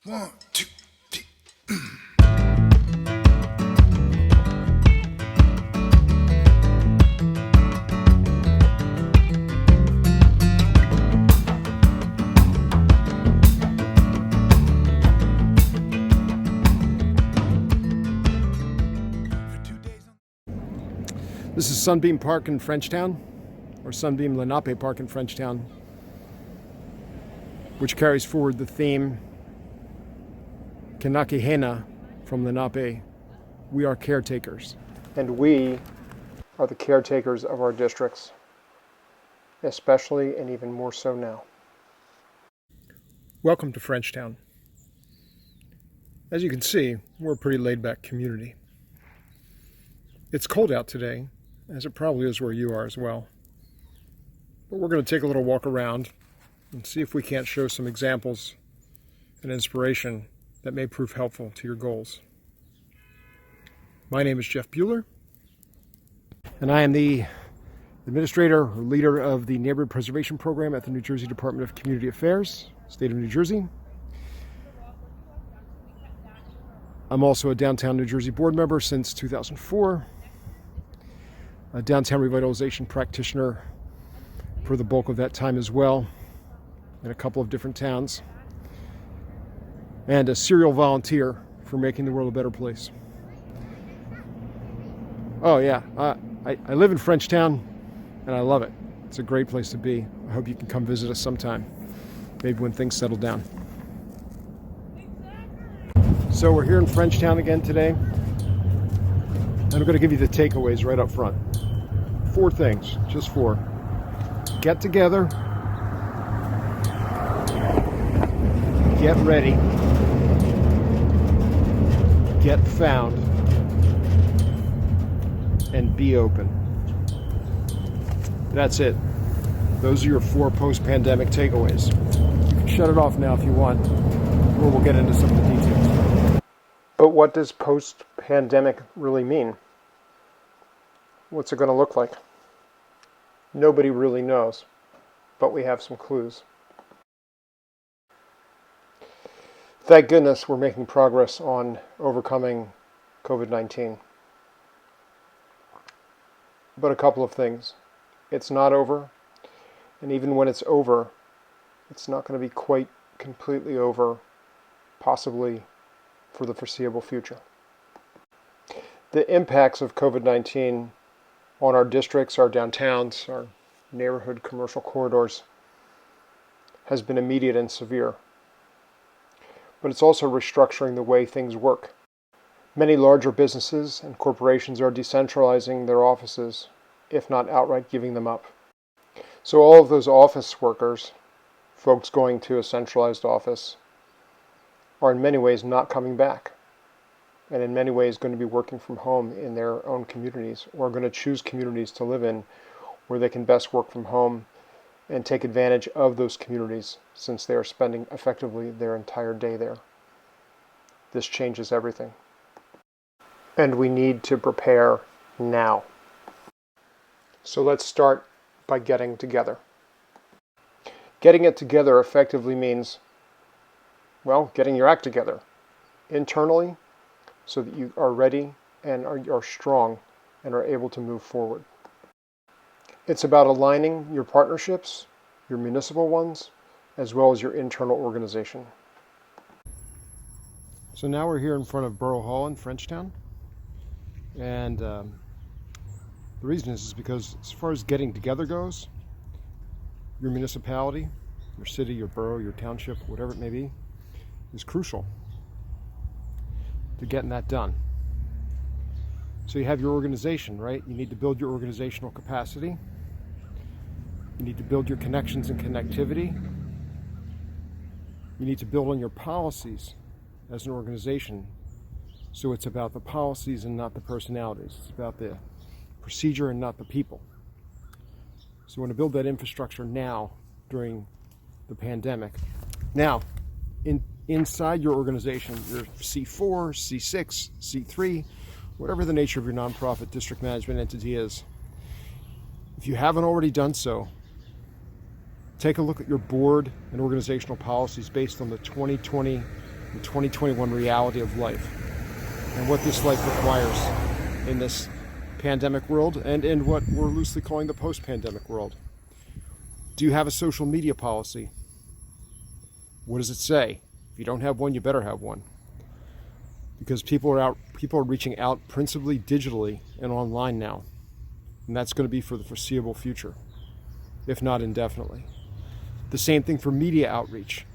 1, 2, 3. This is Sunbeam Park in Frenchtown, or Sunbeam Lenape Park in Frenchtown, which carries forward the theme Kinakihena from Lenape, we are caretakers. And we are the caretakers of our districts, especially and even more so now. Welcome to Frenchtown. As you can see, we're a pretty laid-back community. It's cold out today, as it probably is where you are as well. But we're going to take a little walk around and see if we can't show some examples and inspiration that may prove helpful to your goals. My name is Jeff Buehler, and I am the administrator or leader of the Neighborhood Preservation Program at the New Jersey Department of Community Affairs, State of New Jersey. I'm also a Downtown New Jersey board member since 2004, a downtown revitalization practitioner for the bulk of that time as well, in a couple of different towns, and a serial volunteer for making the world a better place. Oh yeah, I live in Frenchtown, and I love it. It's a great place to be. I hope you can come visit us sometime, maybe when things settle down. So we're here in Frenchtown again today, and I'm going to give you the takeaways right up front. 4 things, just 4. Get together, get ready, get found, and be open. That's it. Those are your 4 post-pandemic takeaways. You can shut it off now if you want, or we'll get into some of the details. But what does post-pandemic really mean? What's it going to look like? Nobody really knows, but we have some clues. Thank goodness we're making progress on overcoming COVID-19. But a couple of things. It's not over, and even when it's over, it's not going to be quite completely over, possibly for the foreseeable future. The impacts of COVID-19 on our districts, our downtowns, our neighborhood commercial corridors has been immediate and severe. But it's also restructuring the way things work. Many larger businesses and corporations are decentralizing their offices, if not outright giving them up. So all of those office workers, folks going to a centralized office, are in many ways not coming back, and in many ways going to be working from home in their own communities, or going to choose communities to live in where they can best work from home and take advantage of those communities, since they are spending effectively their entire day there. This changes everything. And we need to prepare now. So let's start by getting together. Getting it together effectively means, well, getting your act together internally so that you are ready and are strong and are able to move forward. It's about aligning your partnerships, your municipal ones, as well as your internal organization. So now we're here in front of Borough Hall in Frenchtown. And the reason is because as far as getting together goes, your municipality, your city, your borough, your township, whatever it may be, is crucial to getting that done. So you have your organization, right? You need to build your organizational capacity. You need to build your connections and connectivity. You need to build on your policies as an organization. So it's about the policies and not the personalities. It's about the procedure and not the people. So you want to build that infrastructure now during the pandemic. Now, inside your organization, your C4, C6, C3, whatever the nature of your nonprofit district management entity is, if you haven't already done so, take a look at your board and organizational policies based on the 2020 the 2021 reality of life and what this life requires in this pandemic world and in what we're loosely calling the post-pandemic world. Do you have a social media policy? What does it say? If you don't have one, you better have one. Because people are reaching out principally digitally and online now. And that's going to be for the foreseeable future, if not indefinitely. The same thing for media outreach.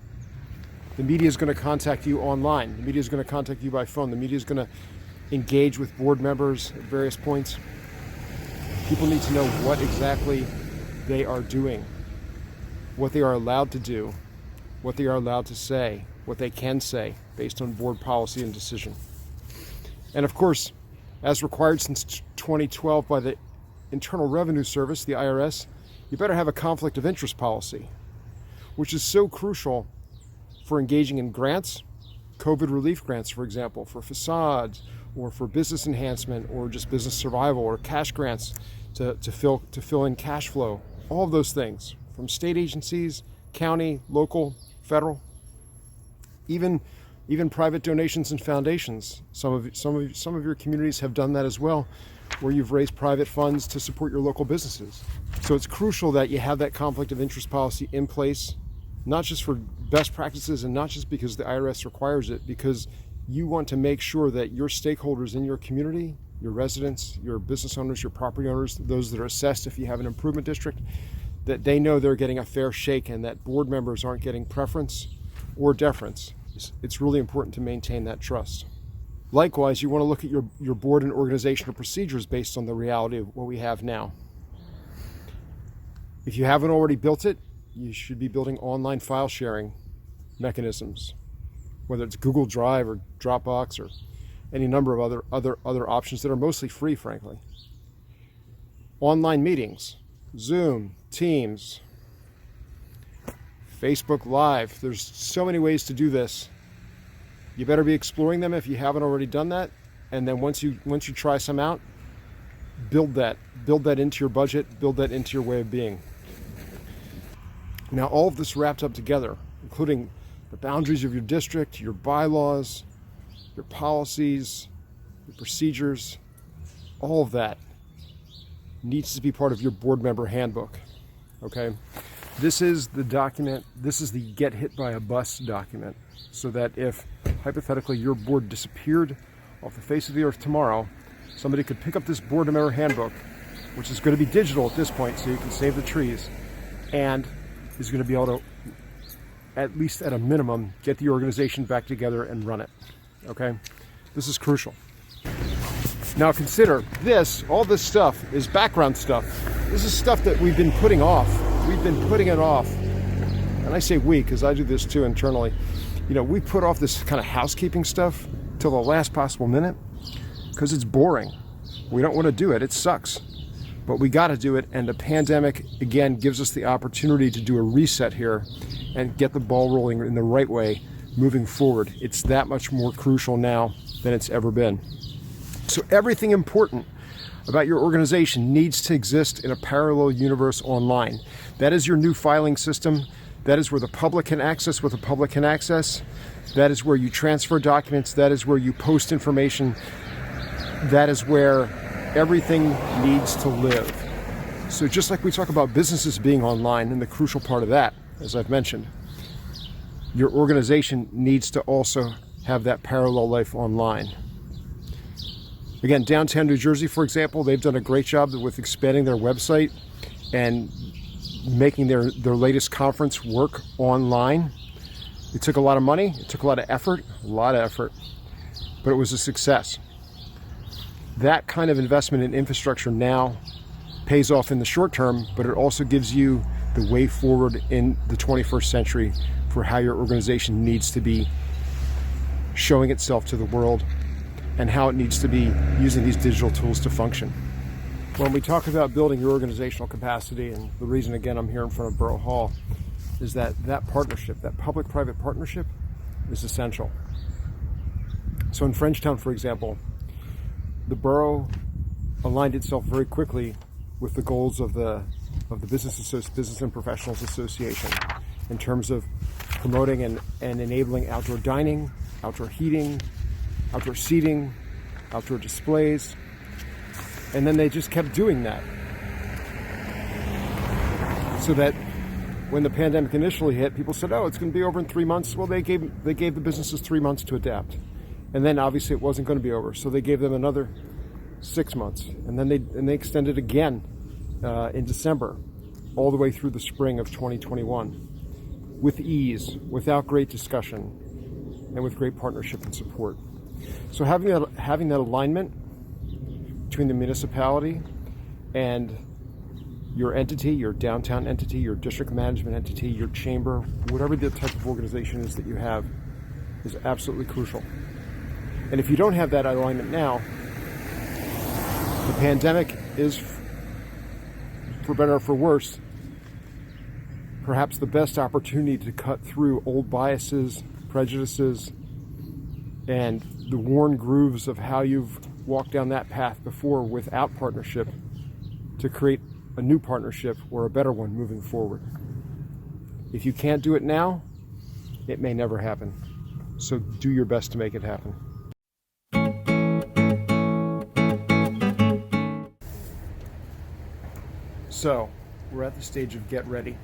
The media is going to contact you online. The media is going to contact you by phone. The media is going to engage with board members at various points. People need to know what exactly they are doing, what they are allowed to do, what they are allowed to say, what they can say based on board policy and decision. And of course, as required since 2012 by the Internal Revenue Service, the IRS, you better have a conflict of interest policy, which is so crucial for engaging in grants, COVID relief grants, for example, for facades, or for business enhancement, or just business survival, or cash grants to fill in cash flow. All of those things, from state agencies, county, local, federal, even private donations and foundations. Some of your communities have done that as well, where you've raised private funds to support your local businesses. So it's crucial that you have that conflict of interest policy in place, not just for best practices and not just because the IRS requires it, because you want to make sure that your stakeholders in your community, your residents, your business owners, your property owners, those that are assessed if you have an improvement district, that they know they're getting a fair shake and that board members aren't getting preference or deference. It's really important to maintain that trust. Likewise, you want to look at your board and organizational procedures based on the reality of what we have now. If you haven't already built it, you should be building online file sharing mechanisms, whether it's Google Drive or Dropbox or any number of other options that are mostly free, frankly. Online meetings, Zoom, Teams, Facebook Live. There's so many ways to do this. You better be exploring them if you haven't already done that. And then once you try some out, build that into your budget, build that into your way of being. Now, all of this wrapped up together, including the boundaries of your district, your bylaws, your policies, your procedures, all of that needs to be part of your board member handbook, okay? This is the document, this is the get hit by a bus document, so that if, hypothetically, your board disappeared off the face of the earth tomorrow, somebody could pick up this board member handbook, which is going to be digital at this point, so you can save the trees, and is going to be able to, at least at a minimum, get the organization back together and run it, okay? This is crucial. Now consider this, all this stuff is background stuff. This is stuff that we've been putting off. We've been putting it off. And I say we, because I do this too internally. You know, we put off this kind of housekeeping stuff till the last possible minute because it's boring. We don't want to do it. It sucks. But we got to do it. And the pandemic, again, gives us the opportunity to do a reset here and get the ball rolling in the right way moving forward. It's that much more crucial now than it's ever been. So everything important about your organization needs to exist in a parallel universe online. That is your new filing system. That is where the public can access what the public can access. That is where you transfer documents. That is where you post information. That is where everything needs to live. So just like we talk about businesses being online, and the crucial part of that, as I've mentioned, your organization needs to also have that parallel life online. Again, downtown New Jersey, for example, they've done a great job with expanding their website and making their latest conference work online. It took a lot of money, it took a lot of effort, but it was a success. That kind of investment in infrastructure now pays off in the short term, but it also gives you the way forward in the 21st century for how your organization needs to be showing itself to the world and how it needs to be using these digital tools to function. When we talk about building your organizational capacity, and the reason, again, I'm here in front of Borough Hall, is that partnership, that public-private partnership, is essential. So in Frenchtown, for example, the borough aligned itself very quickly with the goals of the Business and Professionals Association in terms of promoting and enabling outdoor dining, outdoor heating, outdoor seating, outdoor displays. And then they just kept doing that. So that when the pandemic initially hit, people said, oh, it's going to be over in 3 months. Well, they gave the businesses 3 months to adapt. And then obviously it wasn't going to be over. So they gave them another 6 months. And then they extended again in December, all the way through the spring of 2021, with ease, without great discussion, and with great partnership and support. So having that alignment between the municipality and your entity, your downtown entity, your district management entity, your chamber, whatever the type of organization is that you have, is absolutely crucial. And if you don't have that alignment now, the pandemic is, for better or for worse, perhaps the best opportunity to cut through old biases, prejudices, and the worn grooves of how you've walked down that path before without partnership, to create a new partnership or a better one moving forward. If you can't do it now, it may never happen. So do your best to make it happen. So we're at the stage of get ready.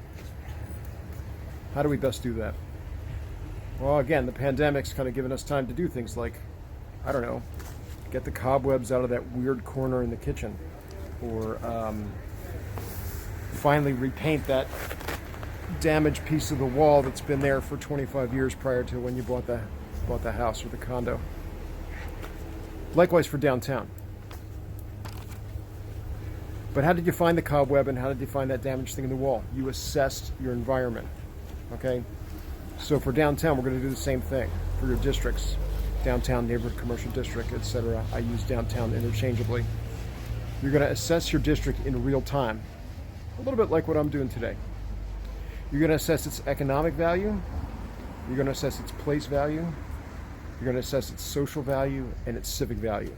How do we best do that? Well, again, the pandemic's kind of given us time to do things like, I don't know, get the cobwebs out of that weird corner in the kitchen, or finally repaint that damaged piece of the wall that's been there for 25 years prior to when you bought the house or the condo. Likewise for downtown. But how did you find the cobweb, and how did you find that damaged thing in the wall? You assessed your environment, okay? So for downtown, we're going to do the same thing. For your districts, downtown, neighborhood, commercial district, etc. I use downtown interchangeably. You're going to assess your district in real time, a little bit like what I'm doing today. You're going to assess its economic value. You're going to assess its place value. You're going to assess its social value and its civic value.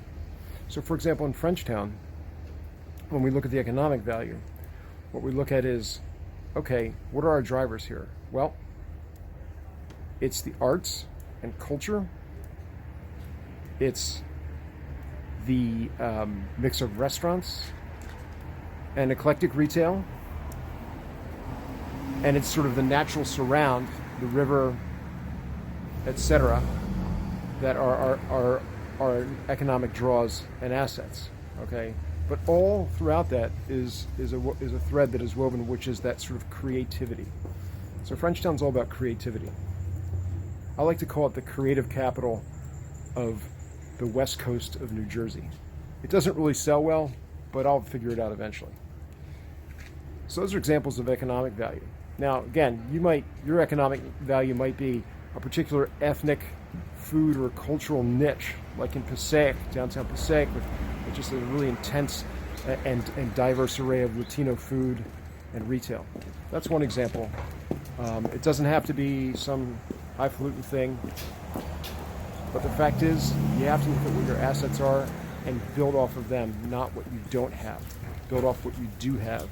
So for example, in Frenchtown, when we look at the economic value, what we look at is, okay, what are our drivers here? Well, it's the arts and culture. It's the mix of restaurants and eclectic retail. And it's sort of the natural surround, the river, etc., that are economic draws and assets, okay? But all throughout that is a thread that is woven, which is that sort of creativity. So Frenchtown's all about creativity. I like to call it the creative capital of the west coast of New Jersey. It doesn't really sell well, but I'll figure it out eventually. So those are examples of economic value. Now, again, your economic value might be a particular ethnic food or cultural niche, like in Passaic, downtown Passaic, with just a really intense and diverse array of Latino food and retail. That's one example. It doesn't have to be some highfalutin thing, but the fact is, you have to look at what your assets are and build off of them, not what you don't have. Build off what you do have.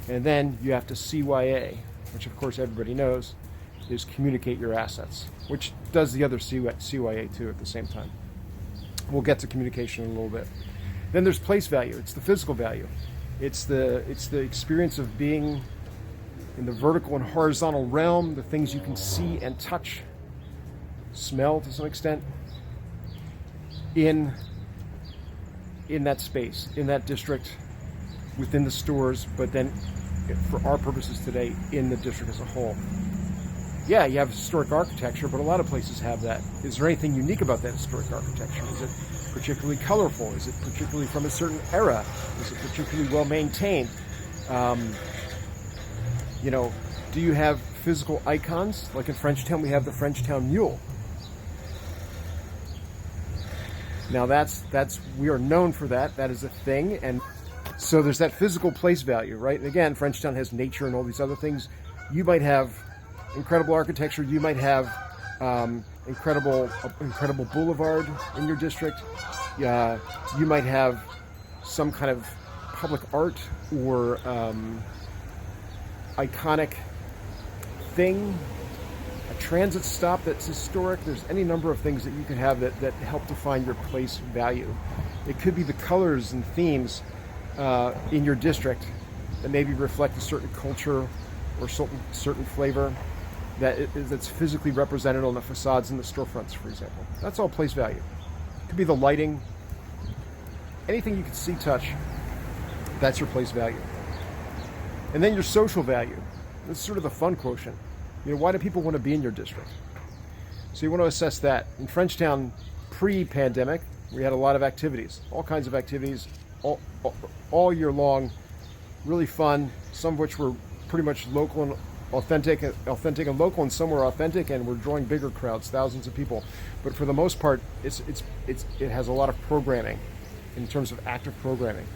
And then you have to CYA, which of course everybody knows, is communicate your assets, which does the other CYA too at the same time. We'll get to communication in a little bit. Then there's place value. It's the physical value. It's the experience of being in the vertical and horizontal realm, the things you can see and touch, smell to some extent, in that space, in that district, within the stores, but then for our purposes today, in the district as a whole. Yeah, you have historic architecture, but a lot of places have that. Is there anything unique about that historic architecture? Is it particularly colorful? Is it particularly from a certain era? Is it particularly well maintained? Do you have physical icons? Like in Frenchtown, we have the Frenchtown Mule. Now we are known for that. That is a thing. And so there's that physical place value, right? And again, Frenchtown has nature and all these other things. You might have incredible architecture. You might have incredible boulevard in your district. You might have some kind of public art or iconic thing a transit stop that's historic. There's any number of things that you can have that help define your place value. It could be the colors and themes in your district that maybe reflect a certain culture or certain flavor that's physically represented on the facades and the storefronts, for example. That's all place value. It could be the lighting, anything you can see, touch, that's your place value. And then your social value. This is sort of the fun quotient. Why do people want to be in your district? So you want to assess that. In Frenchtown, pre-pandemic, we had a lot of activities, all kinds of activities, all year long, really fun, some of which were pretty much local and authentic and local, and some were authentic and were drawing bigger crowds, thousands of people. But for the most part, it has a lot of programming in terms of active programming.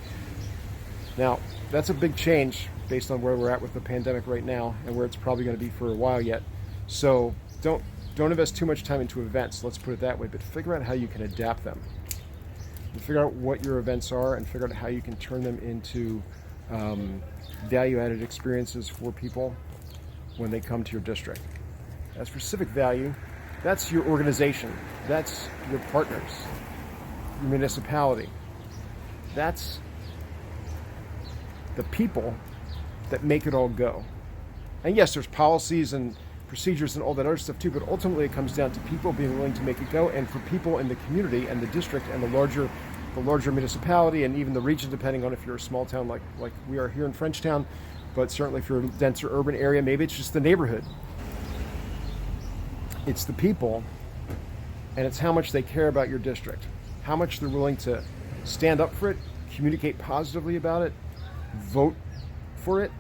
Now, that's a big change based on where we're at with the pandemic right now and where it's probably going to be for a while yet. So don't invest too much time into events, let's put it that way, but figure out how you can adapt them. And figure out what your events are and figure out how you can turn them into value-added experiences for people when they come to your district. As for civic value, that's your organization, that's your partners, your municipality. That's the people that make it all go. And yes, there's policies and procedures and all that other stuff too, but ultimately it comes down to people being willing to make it go, and for people in the community and the district and the larger municipality and even the region, depending on if you're a small town like we are here in Frenchtown, but certainly if you're a denser urban area, maybe it's just the neighborhood. It's the people, and it's how much they care about your district, how much they're willing to stand up for it, communicate positively about it, vote for it,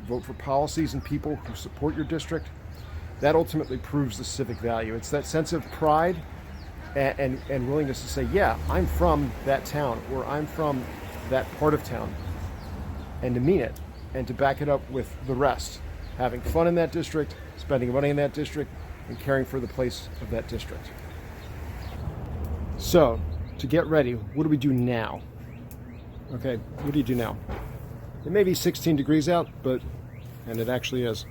vote for policies and people who support your district. That ultimately proves the civic value. It's that sense of pride and willingness to say, yeah, I'm from that town, or I'm from that part of town, and to mean it, and to back it up with the rest, having fun in that district, spending money in that district, and caring for the place of that district. So, to get ready, what do we do now? Okay, what do you do now? It may be 16 degrees out, and it actually is.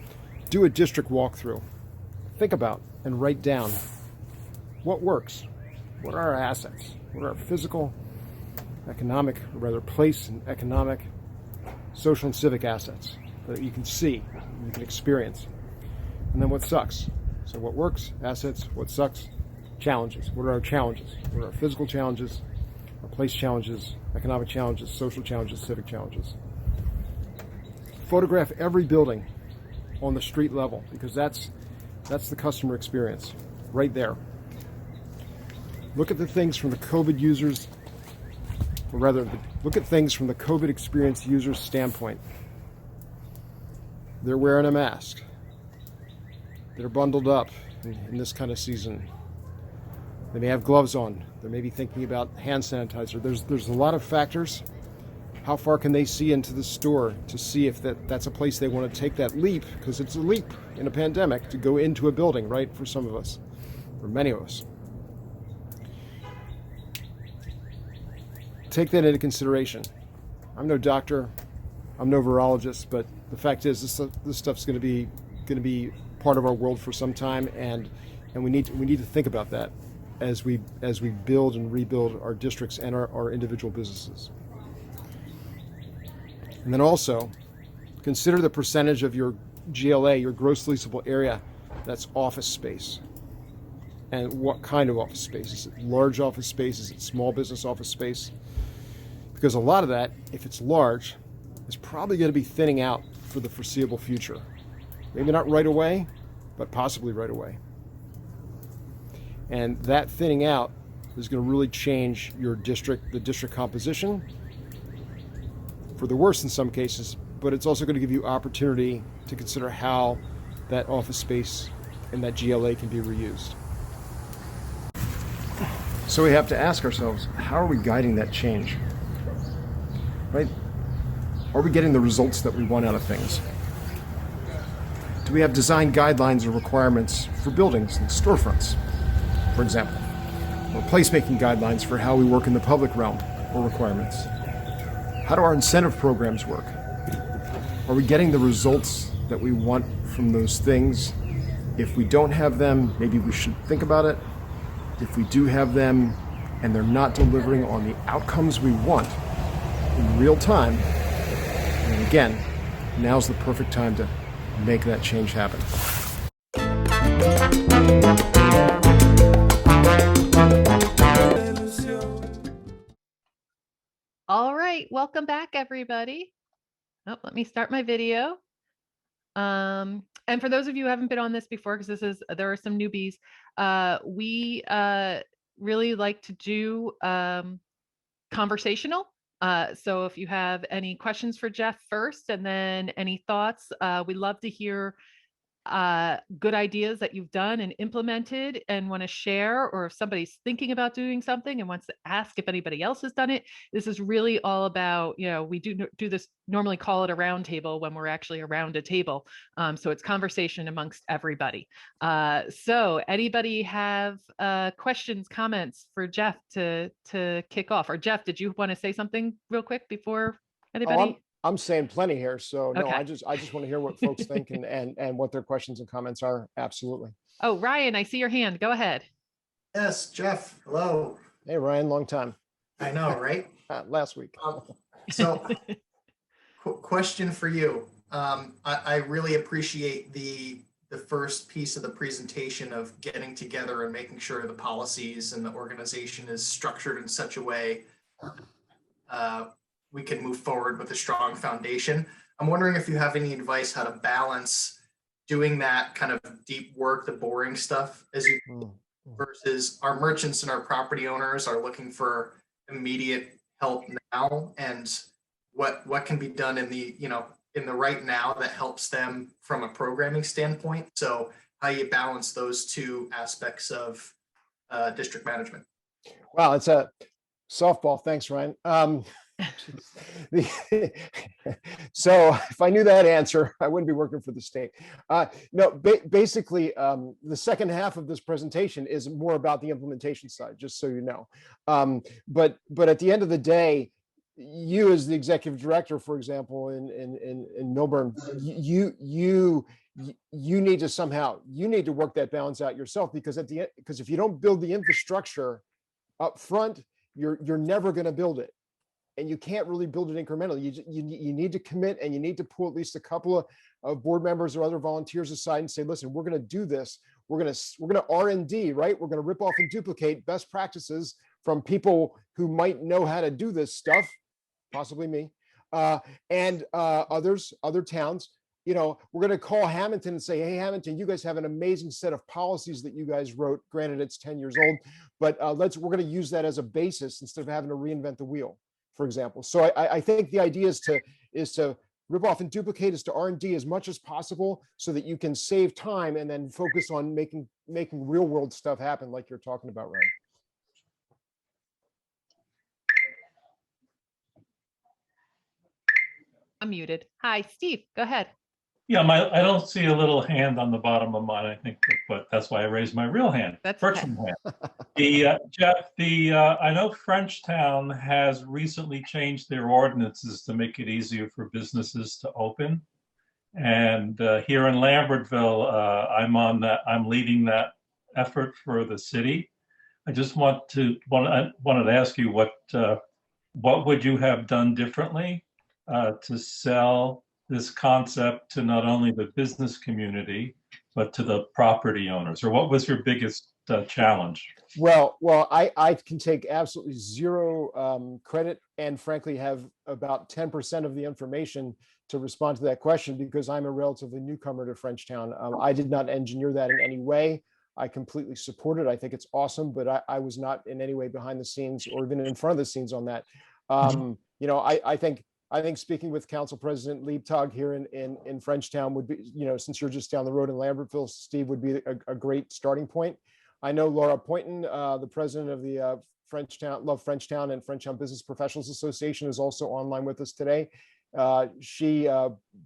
Do a district walkthrough. Think about and write down what works. What are our assets? What are our physical, economic, or rather place and economic, social and civic assets that you can see, you can experience? And then what sucks? So what works, assets, what sucks, challenges. What are our challenges? What are our physical challenges, our place challenges, economic challenges, social challenges, civic challenges? Photograph every building on the street level, because that's the customer experience right there. Look at the things from the COVID users, or rather, look at things from the COVID experience user's standpoint. They're wearing a mask. They're bundled up in this kind of season. They may have gloves on. They may be thinking about hand sanitizer. There's a lot of factors. How far can they see into the store to see if that's a place they want to take that leap? Because it's a leap in a pandemic to go into a building, right? For some of us, for many of us. Take that into consideration. I'm no doctor, I'm no virologist, but the fact is this stuff's going to be part of our world for some time, and we need to think about that as we build and rebuild our districts and our individual businesses. And then also consider the percentage of your GLA, your gross leasable area, that's office space. And what kind of office space? Is it large office space? Is it small business office space? Because a lot of that, if it's large, is probably going to be thinning out for the foreseeable future. Maybe not right away, but possibly right away. And that thinning out is going to really change your district, the district composition, for the worse in some cases, but it's also going to give you opportunity to consider how that office space and that GLA can be reused. So we have to ask ourselves, how are we guiding that change? Right? Are we getting the results that we want out of things? Do we have design guidelines or requirements for buildings and storefronts, for example? Or placemaking guidelines for how we work in the public realm, or requirements? How do our incentive programs work? Are we getting the results that we want from those things If we don't have them, maybe we should think about it. If we do have them and they're not delivering on the outcomes we want in real time, and again, now's the perfect time to make that change happen. All right, welcome back, everybody. Oh, let me start my video. And for those of you who haven't been on this before, because there are some newbies, we really like to do conversational. So if you have any questions for Jeff first, and then any thoughts, we love to hear good ideas that you've done and implemented and want to share, or if somebody's thinking about doing something and wants to ask if anybody else has done it. This is really all about, we do this, normally call it a round table when we're actually around a table. So it's conversation amongst everybody. So anybody have questions, comments for Jeff to kick off? Or Jeff, did you want to say something real quick before anybody? I'm saying plenty here, so no, Okay. I just want to hear what folks think and what their questions and comments are. Absolutely. Oh, Ryan, I see your hand. Go ahead. Yes, Jeff. Hello. Hey, Ryan, long time. I know, right? Last week. So, question for you. I really appreciate the first piece of the presentation of getting together and making sure the policies and the organization is structured in such a way we can move forward with a strong foundation. I'm wondering if you have any advice how to balance doing that kind of deep work, the boring stuff, as you versus our merchants and our property owners are looking for immediate help now, and what can be done in the in the right now that helps them from a programming standpoint. So how you balance those two aspects of district management. Wow, it's a softball. Thanks, Ryan. So if I knew that answer, I wouldn't be working for the state. No, basically, the second half of this presentation is more about the implementation side, just so you know. But at the end of the day, you as the executive director, for example, in Milburn, you need to work that balance out yourself, because if you don't build the infrastructure up front, you're never going to build it. And you can't really build it incrementally. You need to commit, and you need to pull at least a couple of board members or other volunteers aside and say, listen, we're going to do this. We're going to R&D, right? We're going to rip off and duplicate best practices from people who might know how to do this stuff, possibly me, and other towns. We're going to call Hamilton and say, hey, Hamilton, you guys have an amazing set of policies that you guys wrote. Granted, it's 10 years old, but we're going to use that as a basis instead of having to reinvent the wheel, for example. So I think the idea is to rip off and duplicate, is to R&D as much as possible so that you can save time and then focus on making real world stuff happen, like you're talking about, Ryan. I'm muted. Hi, Steve, go ahead. Yeah, I don't see a little hand on the bottom of mine, I think, but that's why I raised my real hand. That's virtual okay. hand. Jeff, I know Frenchtown has recently changed their ordinances to make it easier for businesses to open. And here in Lambertville, I'm leading that effort for the city. I just wanted to ask you what would you have done differently to sell this concept to not only the business community, but to the property owners? Or what was your biggest challenge? Well, I can take absolutely zero credit, and frankly have about 10% of the information to respond to that question, because I'm a relatively newcomer to Frenchtown. I did not engineer that in any way. I completely support it. I think it's awesome, but I was not in any way behind the scenes or even in front of the scenes on that. I think speaking with Council President Liebtag here in Frenchtown would be, since you're just down the road in Lambertville, Steve, would be a great starting point. I know Laura Poynton, the president of the Love Frenchtown and Frenchtown Business Professionals Association, is also online with us today. She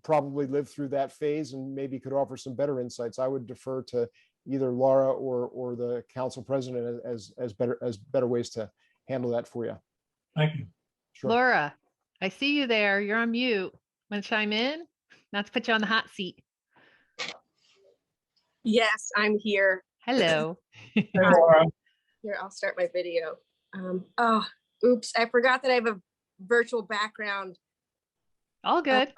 probably lived through that phase and maybe could offer some better insights. I would defer to either Laura or the council president as better ways to handle that for you. Thank you. Sure. Laura, I see you there. You're on mute. Want to chime in? Not to put you on the hot seat. Yes, I'm here. Hello. Hey, Laura. Here, I'll start my video. Oh, oops, I forgot that I have a virtual background. All good.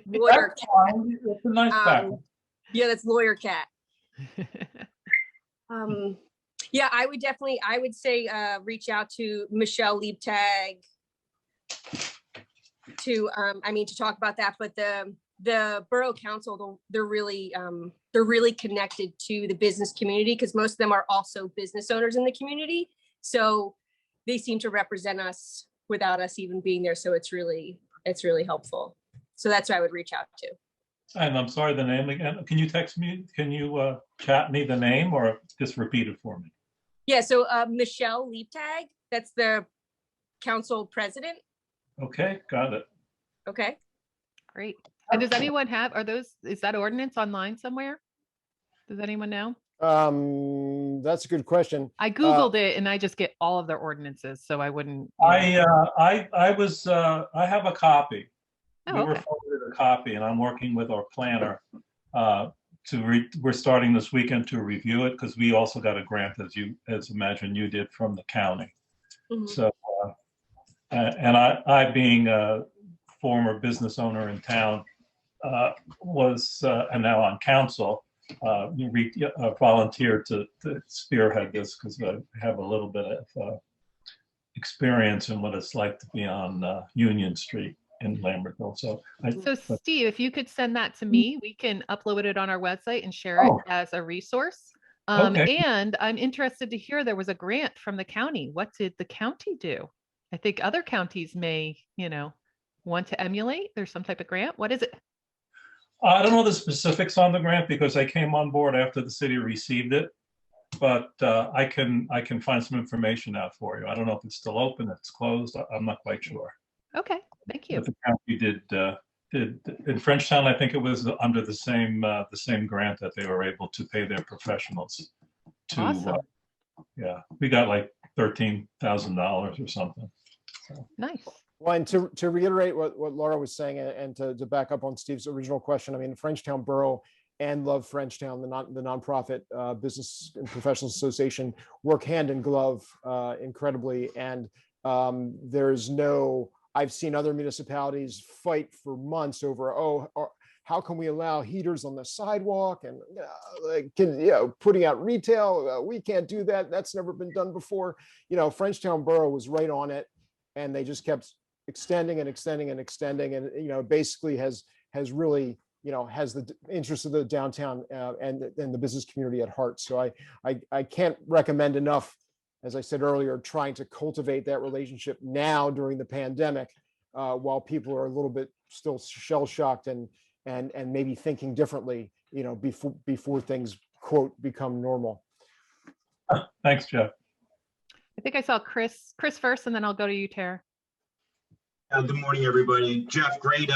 Lawyer That's cat. fine. It's a nice background. Yeah, that's lawyer cat. Yeah, I would say reach out to Michelle Liebtag to talk about that. But the borough council, they're really connected to the business community, because most of them are also business owners in the community. So they seem to represent us without us even being there. So it's really helpful. So that's who I would reach out to. And I'm sorry, the name again. Can you text me? Can you chat me the name, or just repeat it for me? Yeah, so Michelle Liebtag, that's the council president. Okay, got it. Okay. Great. And does anyone have, is that ordinance online somewhere? Does anyone know? That's a good question. I Googled it and I just get all of their ordinances, so I wouldn't. I have a copy. Oh, We were okay. forwarded a copy, and I'm working with our planner we're starting this weekend to review it, because we also got a grant, as imagine you did, from the county. Mhm. So, and I being a former business owner in town, and now on council, volunteered to spearhead this, because I have a little bit of experience in what it's like to be on Union Street in Lambertville. So Steve, if you could send that to me, we can upload it on our website and share it as a resource. Okay. And I'm interested to hear, there was a grant from the county. What did the county do? I think other counties may, want to emulate. There's some type of grant. What is it? I don't know the specifics on the grant, because I came on board after the city received it, but I can find some information out for you. I don't know if it's still open, if it's closed. I'm not quite sure. Okay, thank you. But the county did in Frenchtown. I think it was under the same grant that they were able to pay their professionals to. Awesome. Yeah, we got like $13,000 or something. So. Nice. Well, and to reiterate what Laura was saying, and to back up on Steve's original question, I mean, Frenchtown Borough and Love Frenchtown, the nonprofit business and professional association, work hand in glove incredibly. And I've seen other municipalities fight for months over, how can we allow heaters on the sidewalk, and putting out retail? We can't do that. That's never been done before. Frenchtown Borough was right on it, and they just kept extending and extending and extending, and basically has really has the interest of the downtown and the business community at heart. So I can't recommend enough, as I said earlier, trying to cultivate that relationship now during the pandemic, while people are a little bit still shell shocked and maybe thinking differently, before things, quote, become normal. Thanks, Jeff. I think I saw Chris first, and then I'll go to you, Tara. Good morning, everybody. Jeff, great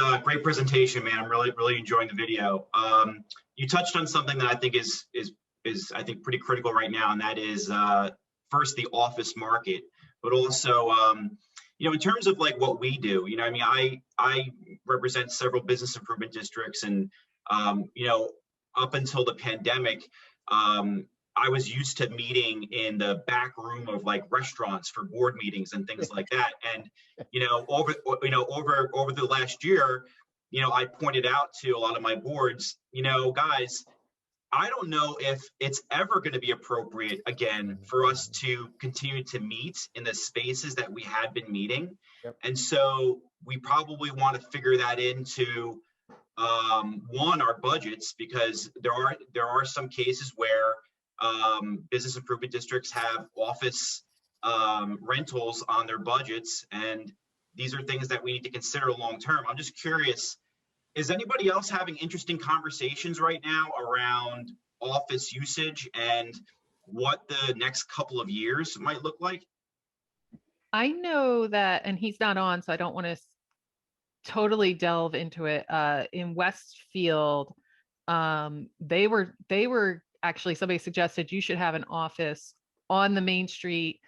presentation, man. I'm really enjoying the video. You touched on something that I think is I think pretty critical right now, and that is first the office market, but also in terms of like what we do. I represent several business improvement districts, and up until the pandemic, I was used to meeting in the back room of like restaurants for board meetings and things like that. And, over the last year, I pointed out to a lot of my boards, guys, I don't know if it's ever going to be appropriate again for us to continue to meet in the spaces that we had been meeting. Yep. And so we probably want to figure that into our budgets, because there are some cases where business improvement districts have office rentals on their budgets, and these are things that we need to consider long term. I'm just curious, is anybody else having interesting conversations right now around office usage and what the next couple of years might look like? I know that, and he's not on, so I don't want to totally delve into it. In Westfield, they were actually, somebody suggested you should have an office on the main street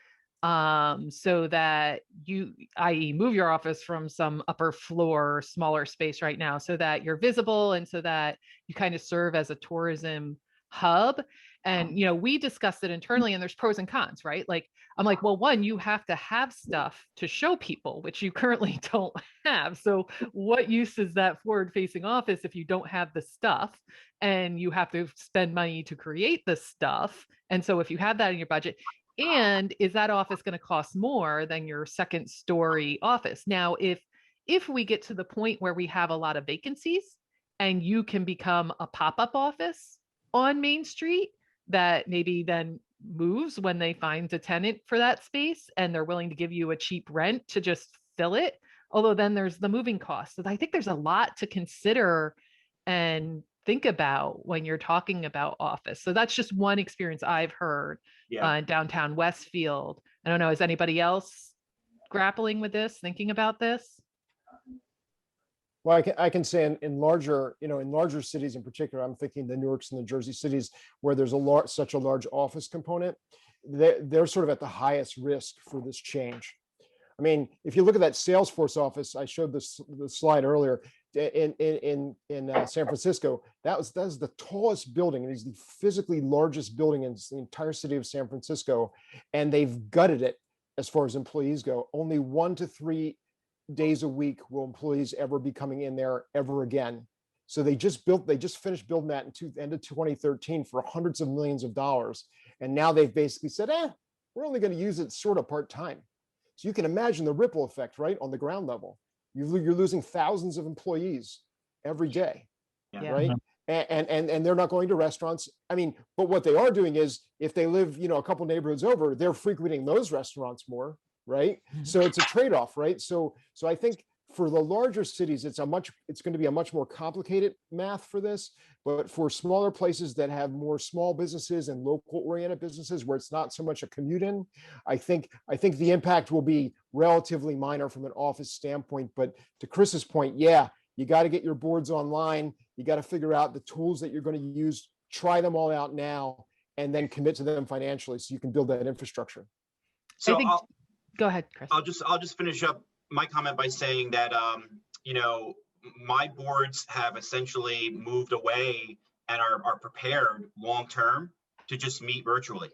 so that you, i.e. move your office from some upper floor, smaller space right now, so that you're visible and so that you kind of serve as a tourism hub. And, we discussed it internally, and there's pros and cons, right? Like, I'm like, well, one, you have to have stuff to show people, which you currently don't have. So what use is that forward facing office if you don't have the stuff, and you have to spend money to create the stuff? And so if you have that in your budget, and is that office going to cost more than your second story office? Now, if we get to the point where we have a lot of vacancies and you can become a pop-up office on Main Street that maybe then moves when they find a tenant for that space and they're willing to give you a cheap rent to just fill it, although then there's the moving costs. So I think there's a lot to consider and think about when you're talking about office. So that's just one experience I've heard in downtown Westfield. I don't know, is anybody else grappling with this, thinking about this? Well, I can say in larger, in larger cities in particular, I'm thinking the Newarks and the Jersey cities where there's such a large office component, they're sort of at the highest risk for this change. I mean, if you look at that Salesforce office, I showed the slide earlier in San Francisco. That was the tallest building. It is the physically largest building in the entire city of San Francisco, and they've gutted it as far as employees go. Only 1 to 3 days a week will employees ever be coming in there ever again. So they just finished building that in end of 2013 for hundreds of millions of dollars, and now they've basically said, we're only going to use it sort of part-time. So you can imagine the ripple effect, right, on the ground level. You're losing thousands of employees every day, right? And they're not going to restaurants. I mean, but what they are doing is, if they live, a couple neighborhoods over, they're frequenting those restaurants more, right? So it's a trade-off, right? So I think for the larger cities, it's going to be a much more complicated math for this. But for smaller places that have more small businesses and local oriented businesses where it's not so much a commute in, I think the impact will be relatively minor from an office standpoint. But to Chris's point, you got to get your boards online. You got to figure out the tools that you're going to use, try them all out now, and then commit to them financially so you can build that infrastructure. So go ahead, Chris. I'll just finish up my comment by saying that, my boards have essentially moved away and are prepared long-term to just meet virtually.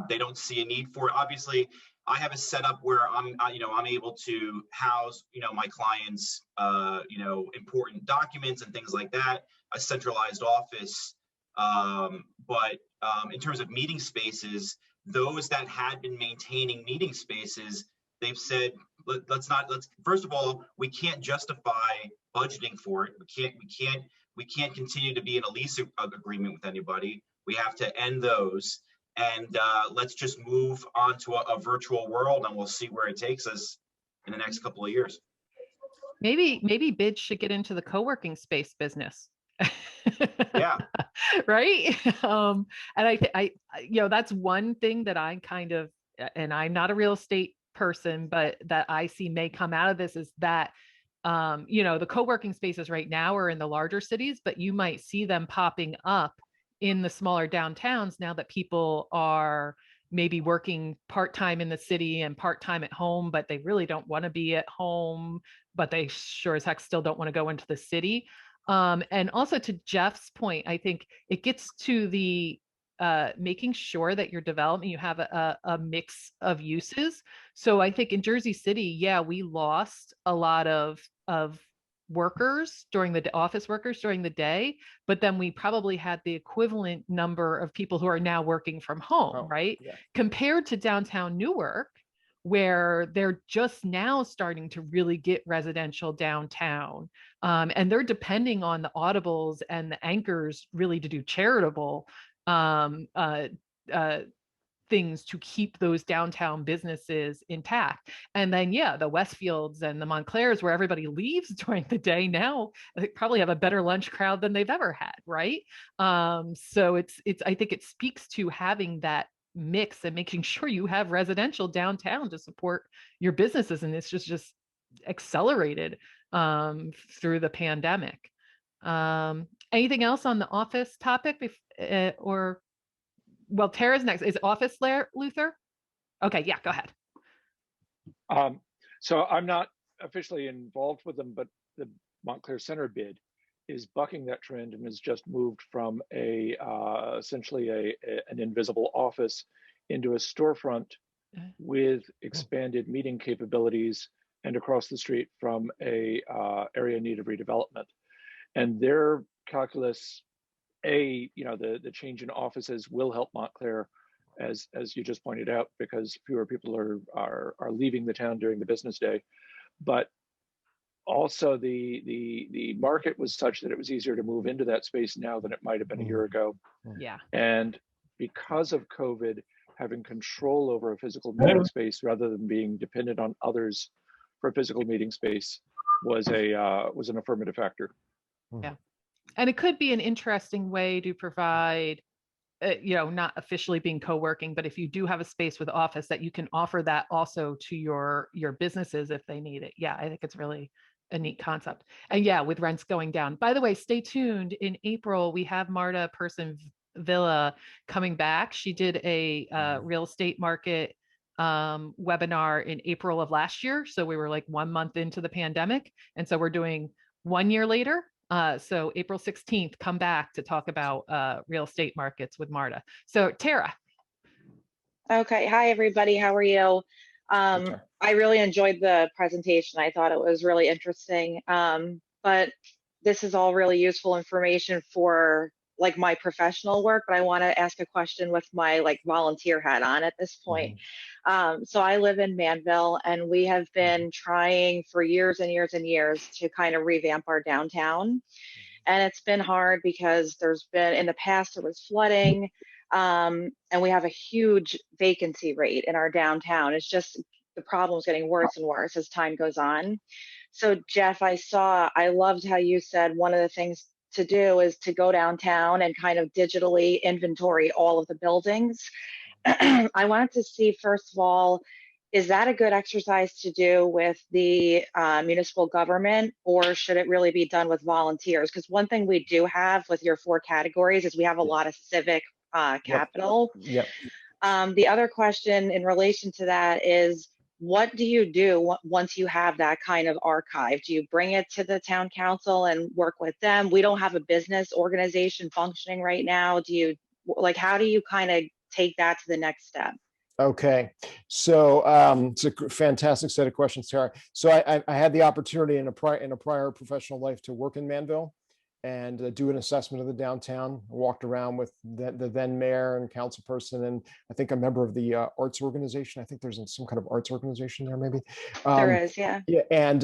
They don't see a need for it. Obviously, I have a setup where I'm able to house, my clients, important documents and things like that, a centralized office. But in terms of meeting spaces, those that had been maintaining meeting spaces, they've said, let's first of all, we can't justify budgeting for it. We can't continue to be in a lease agreement with anybody. We have to end those, and let's just move on to a virtual world, and we'll see where it takes us in the next couple of years. Maybe BID should get into the co-working space business. Yeah. Right. And I that's one thing that I kind of, and I'm not a real estate person, but that I see may come out of this is that, the co-working spaces right now are in the larger cities, but you might see them popping up in the smaller downtowns now that people are maybe working part-time in the city and part-time at home, but they really don't want to be at home, but they sure as heck still don't want to go into the city. And also to Jeff's point, I think it gets to the making sure that your development, you have a mix of uses. So I think in Jersey City, we lost a lot of workers office workers during the day, but then we probably had the equivalent number of people who are now working from home, right? Yeah. Compared to downtown Newark, where they're just now starting to really get residential downtown. And they're depending on the Audibles and the anchors really to do charitable things to keep those downtown businesses intact. And then, the Westfields and the Montclairs, where everybody leaves during the day now, they probably have a better lunch crowd than they've ever had, right? So I think it speaks to having that mix and making sure you have residential downtown to support your businesses. And it's just accelerated through the pandemic. Anything else on the office topic Tara's next. Is office Luther? Okay, yeah, go ahead. So I'm not officially involved with them, but the Montclair Center bid is bucking that trend and has just moved from a essentially an invisible office into a storefront with expanded meeting capabilities, and across the street from a area in need of redevelopment. And their calculus, the change in offices will help Montclair, as you just pointed out, because fewer people are leaving the town during the business day. But also the market was such that it was easier to move into that space now than it might have been a year ago. Yeah. And because of COVID, having control over a physical meeting space rather than being dependent on others for a physical meeting space was an affirmative factor. Yeah. And it could be an interesting way to provide, not officially being co-working, but if you do have a space with office, that you can offer that also to your businesses if they need it. Yeah, I think it's really a neat concept. And yeah, with rents going down. By the way, stay tuned. In April, we have Marta Person Villa coming back. She did a real estate market webinar in April of last year. So we were like 1 month into the pandemic. And so we're doing 1 year later. So April 16th, come back to talk about real estate markets with Marta. So Tara. Okay. Hi, everybody. How are you? I really enjoyed the presentation. I thought it was really interesting. But this is all really useful information for like my professional work, but I want to ask a question with my like volunteer hat on at this point. So I live in Manville, and we have been trying for years and years and years to kind of revamp our downtown. And it's been hard because there's been, in the past, there was flooding, and we have a huge vacancy rate in our downtown. It's just, the problem's getting worse and worse as time goes on. So Jeff, I loved how you said one of the things to do is to go downtown and kind of digitally inventory all of the buildings. I wanted to see, first of all, is that a good exercise to do with the municipal government, or should it really be done with volunteers? Because one thing we do have with your 4 categories is we have a lot of civic capital. Yep. The other question in relation to that is, what do you do once you have that kind of archive? Do you bring it to the town council and work with them? We don't have a business organization functioning right now. How do you kind of take that to the next step? Okay, so it's a fantastic set of questions, Tara. So I had the opportunity in a prior professional life to work in Manville and do an assessment of the downtown. I walked around with the then mayor and council person, and I think a member of the arts organization. I think there's some kind of arts organization there, maybe. There is, yeah. Yeah, and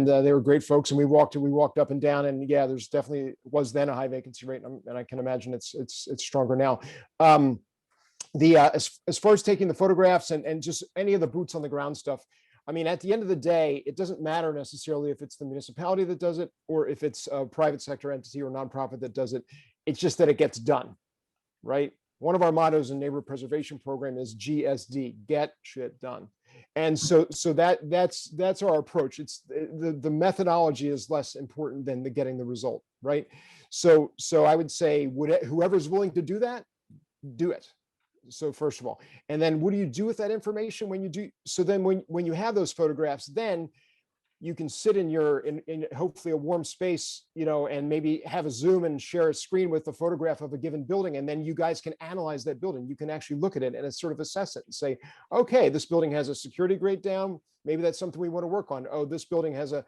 they were great folks, and we walked up and down, and yeah, there's definitely was then a high vacancy rate, and I can imagine it's stronger now. As far as taking the photographs and just any of the boots on the ground stuff, I mean, at the end of the day, it doesn't matter necessarily if it's the municipality that does it or if it's a private sector entity or nonprofit that does it. It's just that it gets done, right? One of our mottos in neighborhood preservation program is GSD, get shit done. And so that's our approach. It's the methodology is less important than the getting the result, right? So I would say whoever's willing to do that, do it. So first of all, and then what do you do with that information when you do? So then when you have those photographs, then you can sit in in hopefully a warm space, and maybe have a Zoom and share a screen with a photograph of a given building. And then you guys can analyze that building. You can actually look at it and sort of assess it and say, okay, this building has a security grade down. Maybe that's something we want to work on. Oh, this building has a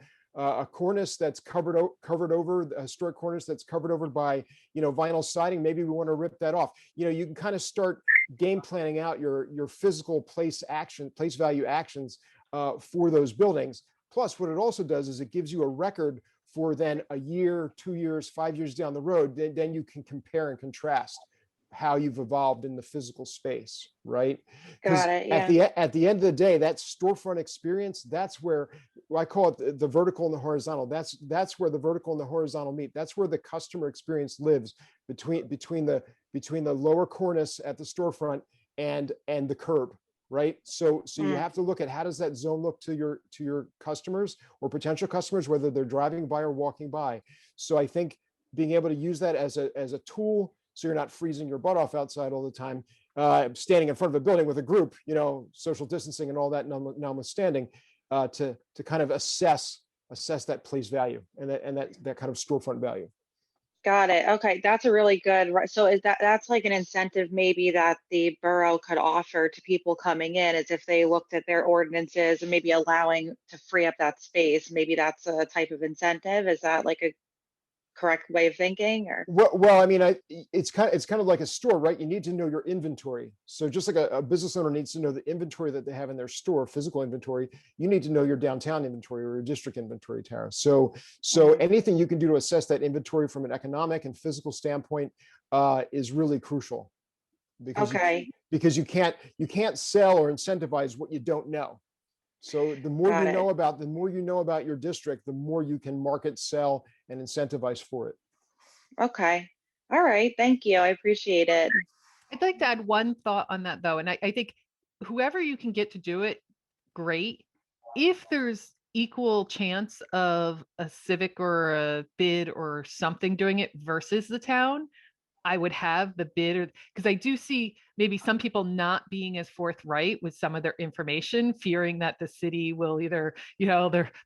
cornice that's covered over, the historic cornice that's covered over by, vinyl siding. Maybe we want to rip that off. You can kind of start game planning out your physical place value actions for those buildings. Plus, what it also does is it gives you a record for then a year, 2 years, 5 years down the road. Then you can compare and contrast how you've evolved in the physical space, right? Got it. Yeah. At the end of the day, that storefront experience, that's where I call it the vertical and the horizontal. That's where the vertical and the horizontal meet. That's where the customer experience lives between the lower cornice at the storefront and the curb, right? So you have to look at how does that zone look to your customers or potential customers, whether they're driving by or walking by. So I think being able to use that as a tool so you're not freezing your butt off outside all the time, standing in front of a building with a group, social distancing and all that notwithstanding, to kind of assess that place value and that kind of storefront value. Got it. Okay, that's a really good. So that's like an incentive maybe that the borough could offer to people coming in, is if they looked at their ordinances and maybe allowing to free up that space. Maybe that's a type of incentive. Is that like a correct way of thinking? Or well, I mean, it's kind of like a store, right? You need to know your inventory. So just like a business owner needs to know the inventory that they have in their store, physical inventory, you need to know your downtown inventory or your district inventory, Tara. So anything you can do to assess that inventory from an economic and physical standpoint is really crucial, because because you can't sell or incentivize what you don't know. So the more you know about your district, the more you can market, sell, and incentivize for it. Okay. All right. Thank you. I appreciate it. I'd like to add one thought on that, though. And I think whoever you can get to do it, great. If there's equal chance of a civic or a bid or something doing it versus the town, I would have the bid, because I do see maybe some people not being as forthright with some of their information, fearing that the city will either,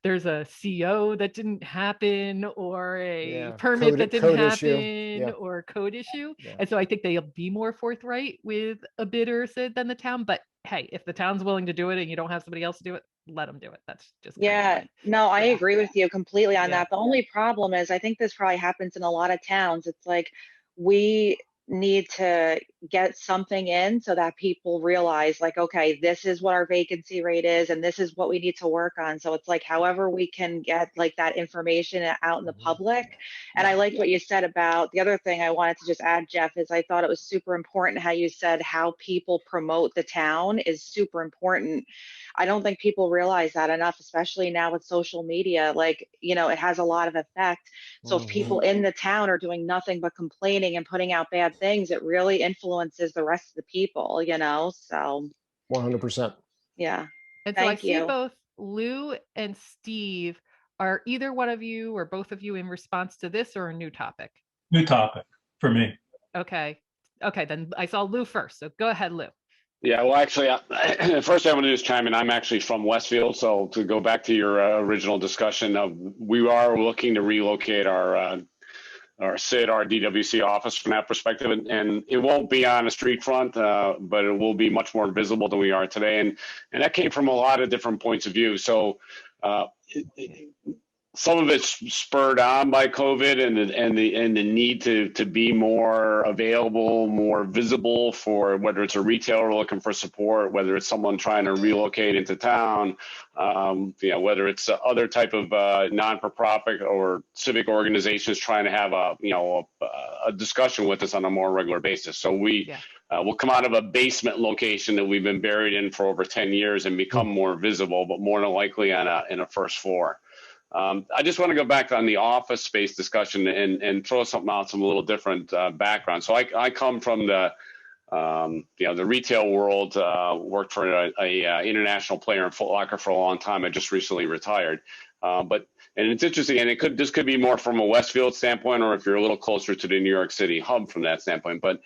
there's a CO that didn't happen, or a permit that didn't happen, or a code issue. Yeah. And so I think they'll be more forthright with a bidder than the town. But hey, if the town's willing to do it and you don't have somebody else to do it, let them do it. That's just I agree with you completely on that. The only problem is, I think this probably happens in a lot of towns. It's like, we need to get something in so that people realize, like, okay, this is what our vacancy rate is and this is what we need to work on. So it's like, however we can get like that information out in the public. And I like what you said about the other thing I wanted to just add, Jeff, is I thought it was super important how you said how people promote the town is super important. I don't think people realize that enough, especially now with social media. Like, it has a lot of effect. So if people in the town are doing nothing but complaining and putting out bad things, it really influences the rest of the people, so 100%. Yeah. And so I see both Lou and Steve. Are either one of you or both of you in response to this, or a new topic? New topic for me. Okay, then I saw Lou first, so go ahead, Lou. Yeah, well, actually, first I want to do is chime in. I'm actually from Westfield, so to go back to your original discussion, we are looking to relocate our SID, our DWC office from that perspective, and it won't be on a street front, but it will be much more visible than we are today, and that came from a lot of different points of view. So some of it's spurred on by COVID and the need to be more available, more visible for whether it's a retailer looking for support, whether it's someone trying to relocate into town, whether it's other type of non-for-profit or civic organizations trying to have a discussion with us on a more regular basis. So we'll come out of a basement location that we've been buried in for over 10 years and become more visible, but more than likely in a first floor. I just want to go back on the office space discussion and throw something out, some a little different background. So I come from the retail world, worked for a international player in Foot Locker for a long time. I just recently retired. And it's interesting, and this could be more from a Westfield standpoint, or if you're a little closer to the New York City hub from that standpoint. But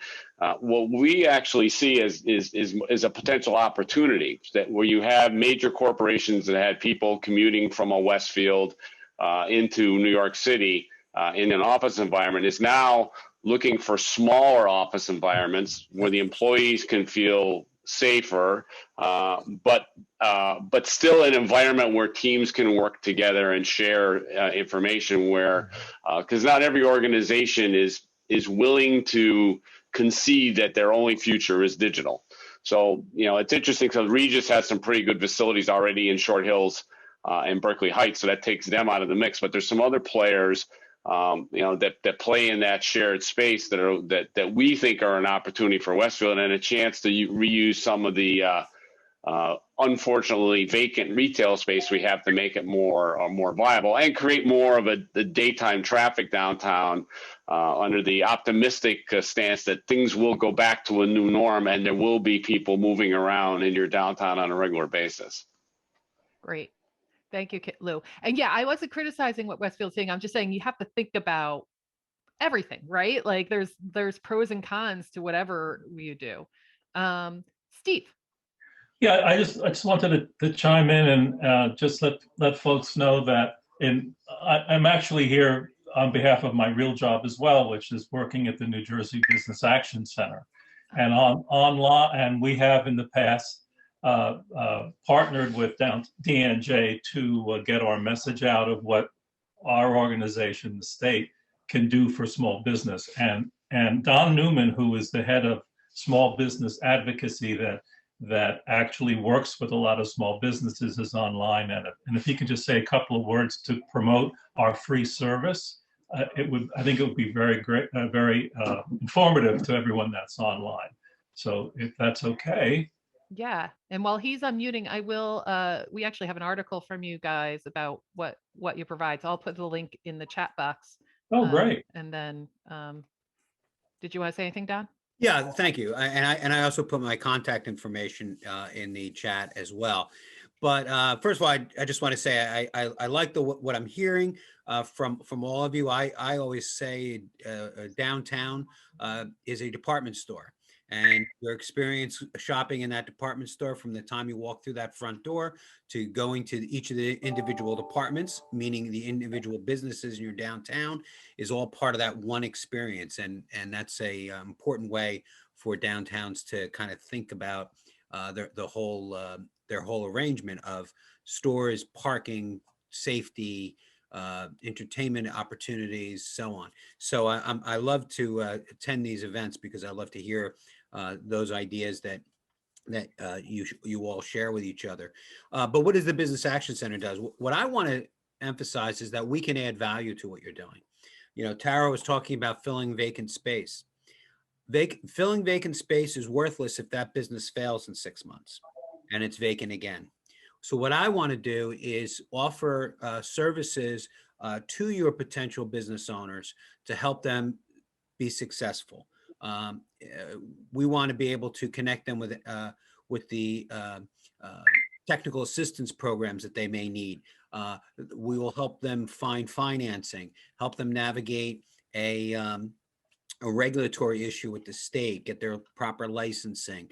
what we actually see is a potential opportunity where you have major corporations that had people commuting from a Westfield into New York City in an office environment is now looking for smaller office environments where the employees can feel safer, but still an environment where teams can work together and share information, where because not every organization is willing to concede that their only future is digital. So it's interesting because Regis has some pretty good facilities already in Short Hills and Berkeley Heights, so that takes them out of the mix. But there's some other players that play in that shared space that we think are an opportunity for Westfield and a chance to reuse some of the unfortunately vacant retail space we have to make it more viable and create more of the daytime traffic downtown under the optimistic stance that things will go back to a new norm and there will be people moving around in your downtown on a regular basis. Great. Thank you, Lou. And yeah, I wasn't criticizing what Westfield's saying. I'm just saying you have to think about everything, right? Like there's pros and cons to whatever you do. Steve. Yeah, I just wanted to chime in and just let folks know that I'm actually here on behalf of my real job as well, which is working at the New Jersey Business Action Center, and online, and we have in the past partnered with DNJ to get our message out of what our organization, the state, can do for small business. And Don Newman, who is the head of small business advocacy that actually works with a lot of small businesses, is online at it. And if he could just say a couple of words to promote our free service, I think it would be very great, very informative to everyone that's online. So if that's okay. Yeah. And while he's unmuting, I will, we actually have an article from you guys about what you provide. So I'll put the link in the chat box. Oh, great. And then, did you want to say anything, Don? Yeah, thank you. And I also put my contact information in the chat as well. But first of all, I just want to say I like what I'm hearing from all of you. I always say downtown is a department store, and your experience shopping in that department store from the time you walk through that front door to going to each of the individual departments, meaning the individual businesses in your downtown, is all part of that one experience. And that's a important way for downtowns to kind of think about their whole arrangement of stores, parking, safety, entertainment opportunities, so on. So I love to attend these events because I love to hear those ideas that you all share with each other. But what does the Business Action Center does? What I want to emphasize is that we can add value to what you're doing. You know, Tara was talking about filling vacant space. Filling vacant space is worthless if that business fails in 6 months and it's vacant again. So what I want to do is offer services to your potential business owners to help them be successful. We want to be able to connect them with the technical assistance programs that they may need. We will help them find financing, help them navigate a regulatory issue with the state, get their proper licensing.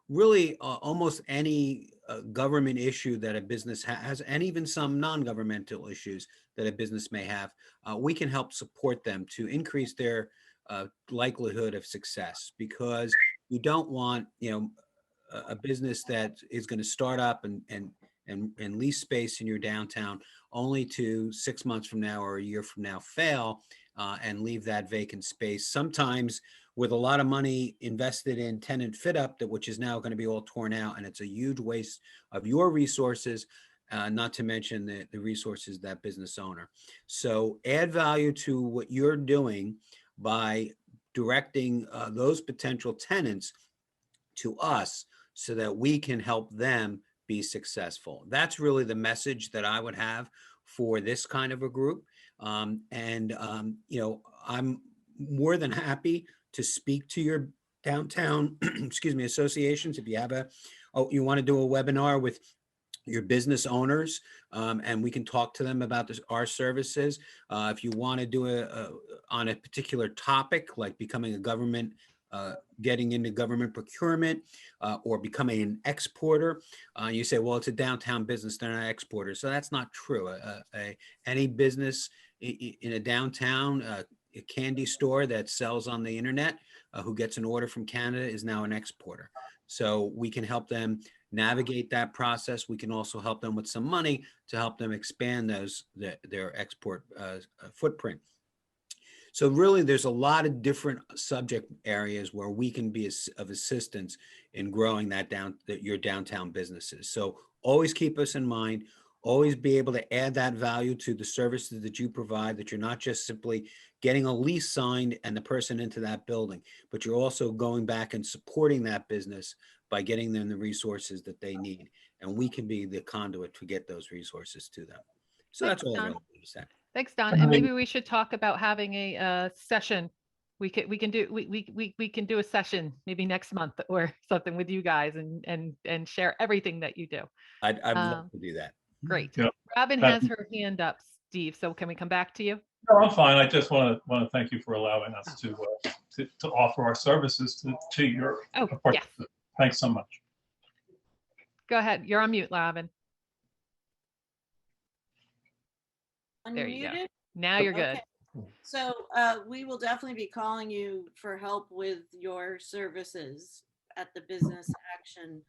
Really, almost any government issue that a business has, and even some non-governmental issues that a business may have, we can help support them to increase their likelihood of success, because you don't want, a business that is going to start up and lease space in your downtown only to 6 months from now or a year from now fail and leave that vacant space, sometimes with a lot of money invested in tenant fit up, which is now going to be all torn out, and it's a huge waste of your resources, not to mention the resources of that business owner. So add value to what you're doing by directing those potential tenants to us so that we can help them be successful. That's really the message that I would have for this kind of a group. I'm more than happy to speak to your downtown, associations. If you have you want to do a webinar with your business owners, and we can talk to them about our services. If you want to do on a particular topic, like becoming a government, getting into government procurement, or becoming an exporter, you say, well, it's a downtown business, they're not exporters. So that's not true. Any business in a downtown, a candy store that sells on the internet, who gets an order from Canada, is now an exporter. So we can help them navigate that process. We can also help them with some money to help them expand their export footprint. So really, there's a lot of different subject areas where we can be of assistance in growing your downtown businesses. So always keep us in mind. Always be able to add that value to the services that you provide, that you're not just simply getting a lease signed and the person into that building, but you're also going back and supporting that business by getting them the resources that they need. And we can be the conduit to get those resources to them. So that's all I really want to say. Thanks, Don. And maybe we should talk about having a session. We can do a session maybe next month or something with you guys and share everything that you do. I'd love to do that. Great. Yep. Robin has her hand up, Steve. So can we come back to you? No, I'm fine. I just want to thank you for allowing us to offer our services to your Oh, apartment. yes. Thanks so much. Go ahead. You're on mute, Lavin. There you go. Unmuted? Now you're good. Okay. So we will definitely be calling you for help with your services at the Business Action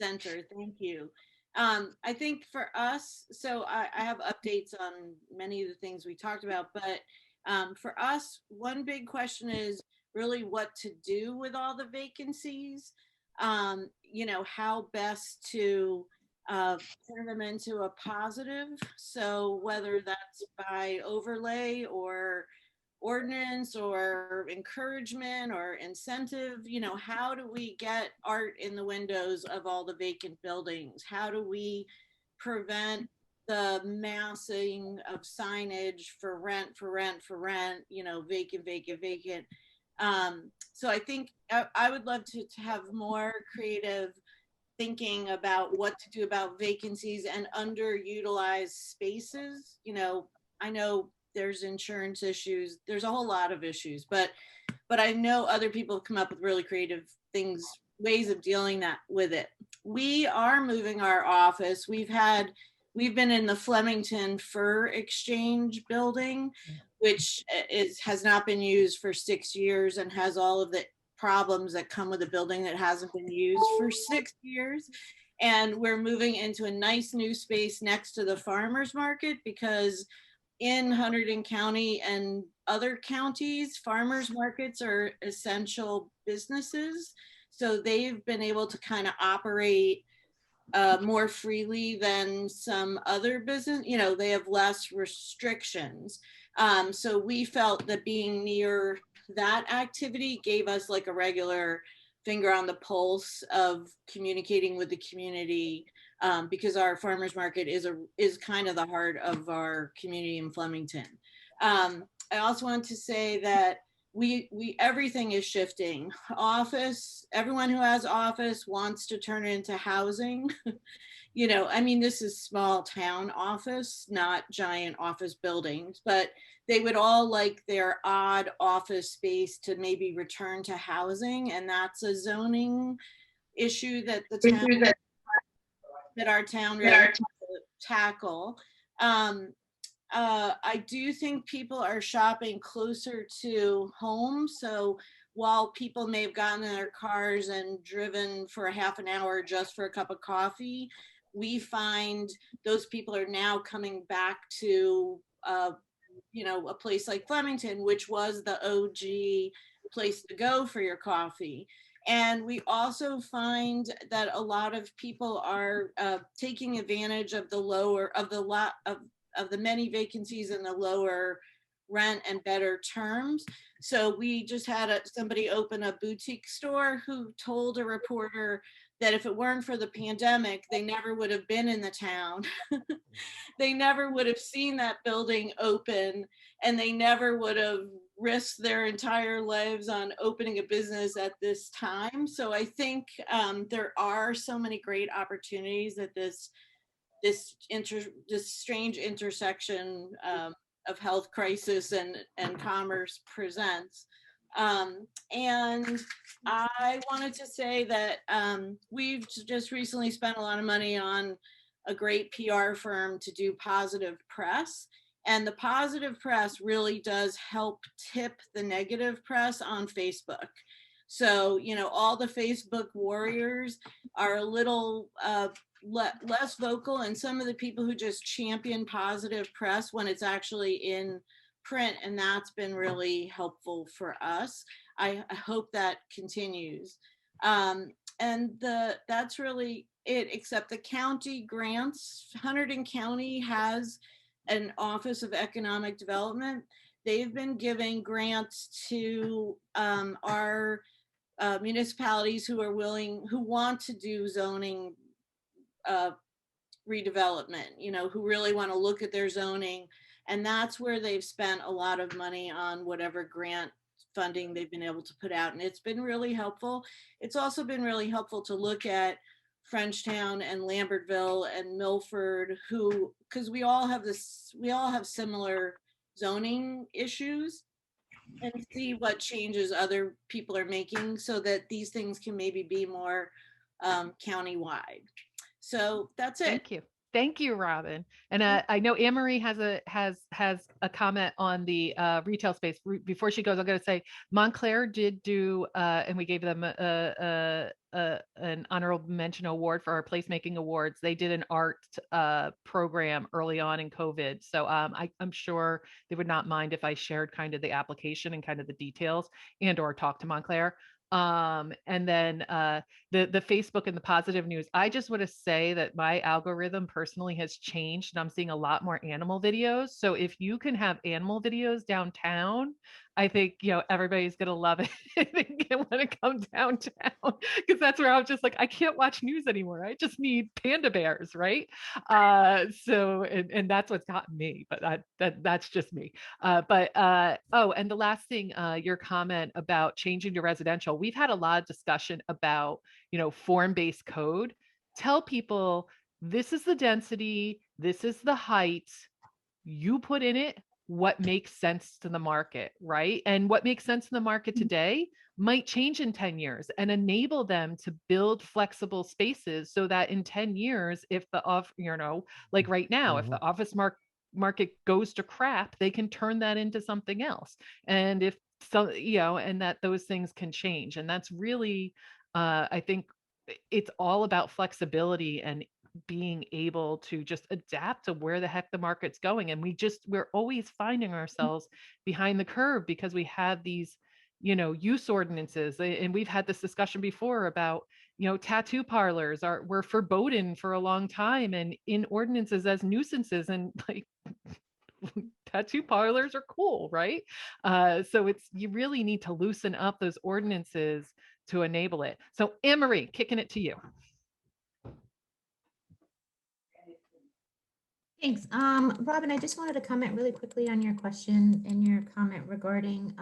Center. Thank you. I think for us, so I have updates on many of the things we talked about, but for us, one big question is really what to do with all the vacancies. You know, how best to turn them into a positive. So whether that's by overlay or ordinance or encouragement or incentive, you know, how do we get art in the windows of all the vacant buildings? How do we prevent the massing of signage for rent, you know, vacant, vacant, vacant. So I think I would love to have more creative thinking about what to do about vacancies and underutilized spaces. You know, I know there's insurance issues, there's a whole lot of issues, but I know other people have come up with really creative things, ways of dealing with it. We are moving our office. We've been in the Flemington Fur Exchange building, which has not been used for 6 years and has all of the problems that come with a building that hasn't been used for 6 years. And we're moving into a nice new space next to the farmers market, because in Hunterdon County and other counties, farmers markets are essential businesses. So they've been able to kind of operate more freely than some other business, you know, they have less restrictions. So we felt that being near that activity gave us like a regular finger on the pulse of communicating with the community, because our farmers market is kind of the heart of our community in Flemington. I also want to say that everything is shifting. Office, everyone who has office wants to turn it into housing. You know, I mean, this is small town office, not giant office buildings, but they would all like their odd office space to maybe return to housing. And that's a zoning issue that our town really has to tackle. I do think people are shopping closer to home. So while people may have gotten in their cars and driven for a half an hour just for a cup of coffee, we find those people are now coming back to, you know, a place like Flemington, which was the OG place to go for your coffee. And we also find that a lot of people are taking advantage of the many vacancies in the lower rent and better terms. So we just had somebody open a boutique store who told a reporter that if it weren't for the pandemic, they never would have been in the town. They never would have seen that building open, and they never would have risked their entire lives on opening a business at this time. So I think there are so many great opportunities that this strange intersection of health crisis and commerce presents. And I wanted to say that we've just recently spent a lot of money on a great PR firm to do positive press. And the positive press really does help tip the negative press on Facebook. So, you know, all the Facebook warriors are a little less vocal, and some of the people who just champion positive press when it's actually in print, and that's been really helpful for us. I hope that continues. And that's really it, except the county grants. Hunterdon County has an Office of Economic Development. They've been giving grants to our municipalities who want to do zoning redevelopment, you know, who really want to look at their zoning. And that's where they've spent a lot of money on whatever grant funding they've been able to put out. And it's been really helpful. It's also been really helpful to look at Frenchtown and Lambertville and Milford, because we all have similar zoning issues and see what changes other people are making so that these things can maybe be more county-wide. So that's it. Thank you. Thank you, Robin. And I know Anne Marie has a comment on the retail space. Before she goes, I'm going to say Montclair did do, and we gave them an honorable mention award for our placemaking awards. They did an art program early on in COVID, so I'm sure they would not mind if I shared kind of the application and kind of the details and/or talk to Montclair. And then the Facebook and the positive news. I just want to say that my algorithm personally has changed and I'm seeing a lot more animal videos. So if you can have animal videos downtown, I think, everybody's going to love it. I think they want to come downtown because that's where I'm just like, I can't watch news anymore. I just need panda bears. Right. And that's what's gotten me, but that's just me. And the last thing, your comment about changing to residential, we've had a lot of discussion about, form-based code. Tell people this is the density, this is the height, you put in it what makes sense to the market, right? And what makes sense in the market today might change in 10 years and enable them to build flexible spaces so that in 10 years, if like right now, if the office market goes to crap, they can turn that into something else. And if so, and that those things can change. And that's really, I think it's all about flexibility and being able to just adapt to where the heck the market's going. And we're always finding ourselves behind the curve because we have these, use ordinances. And we've had this discussion before about, tattoo parlors were verboten for a long time and in ordinances as nuisances, and like tattoo parlors are cool, right? So you really need to loosen up those ordinances to enable it. So Anne-Marie, kicking it to you. Thanks. Robin, I just wanted to comment really quickly on your question and your comment regarding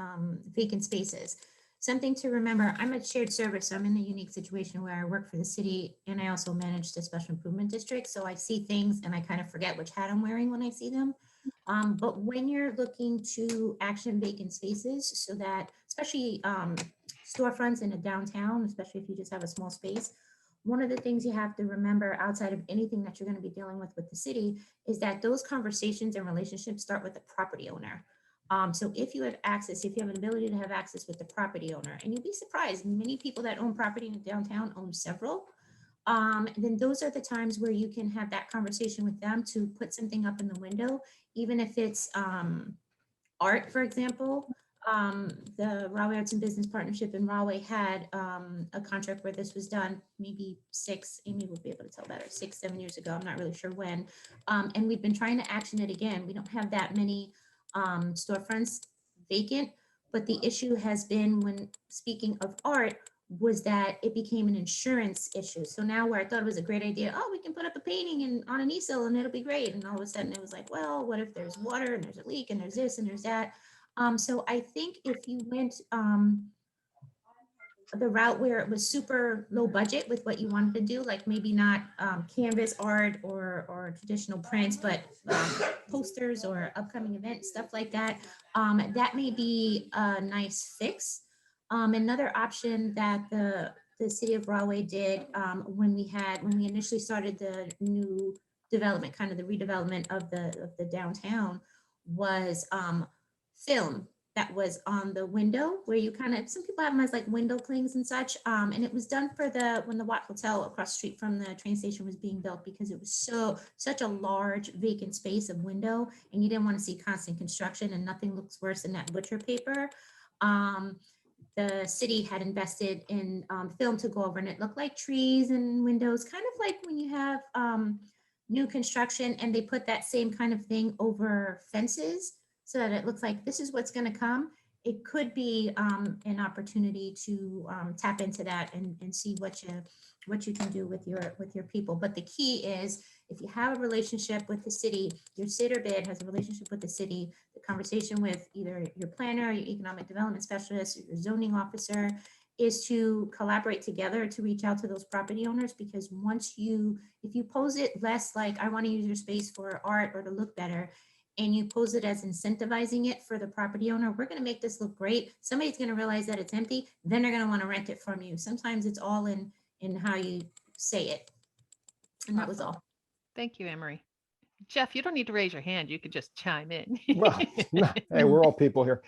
vacant spaces. Something to remember, I'm a shared service, so I'm in a unique situation where I work for the city and I also manage the special improvement district. So I see things and I kind of forget which hat I'm wearing when I see them. But when you're looking to action vacant spaces, so that especially storefronts in a downtown, especially if you just have a small space, one of the things you have to remember outside of anything that you're going to be dealing with the city is that those conversations and relationships start with the property owner. So if you have access, if you have an ability to have access with the property owner, and you'll be surprised, many people that own property in downtown own several, then those are the times where you can have that conversation with them to put something up in the window, even if it's art, for example. The Rahway Arts and Business Partnership in Rahway had a contract where this was done maybe Amy will be able to tell better, 6-7 years ago. I'm not really sure when. And we've been trying to action it again. We don't have that many storefronts vacant, but the issue has been, when speaking of art, was that it became an insurance issue. So now where I thought it was a great idea, we can put up a painting on an easel and it'll be great. And all of a sudden it was like, well, what if there's water and there's a leak and there's this and there's that? So I think if you went the route where it was super low budget with what you wanted to do, like maybe not canvas art or traditional prints, but posters or upcoming events, stuff like that, that may be a nice fix. Another option that the city of Rahway did when we initially started the new development, kind of the redevelopment of the downtown, was film that was on the window, where you some people have them as like window clings and such. And it was done for when the Watt Hotel across the street from the train station was being built, because it was such a large vacant space of window, and you didn't want to see constant construction, and nothing looks worse than that butcher paper. The city had invested in film to go over, and it looked like trees and windows, kind of like when you have new construction and they put that same kind of thing over fences, so that it looks like this is what's going to come. It could be an opportunity to tap into that and see what you can do with your people. But the key is, if you have a relationship with the city, your sitter bid has a relationship with the city, the conversation with either your planner, your economic development specialist, or your zoning officer, is to collaborate together to reach out to those property owners. Because if you pose it less like, I want to use your space for art or to look better, and you pose it as incentivizing it for the property owner, we're going to make this look great. Somebody's going to realize that it's empty. Then they're going to want to rent it from you. Sometimes it's all in how you say it. And that was all. Thank you, Emery. Jeff, you don't need to raise your hand. You could just chime in. Well, hey, we're all people here.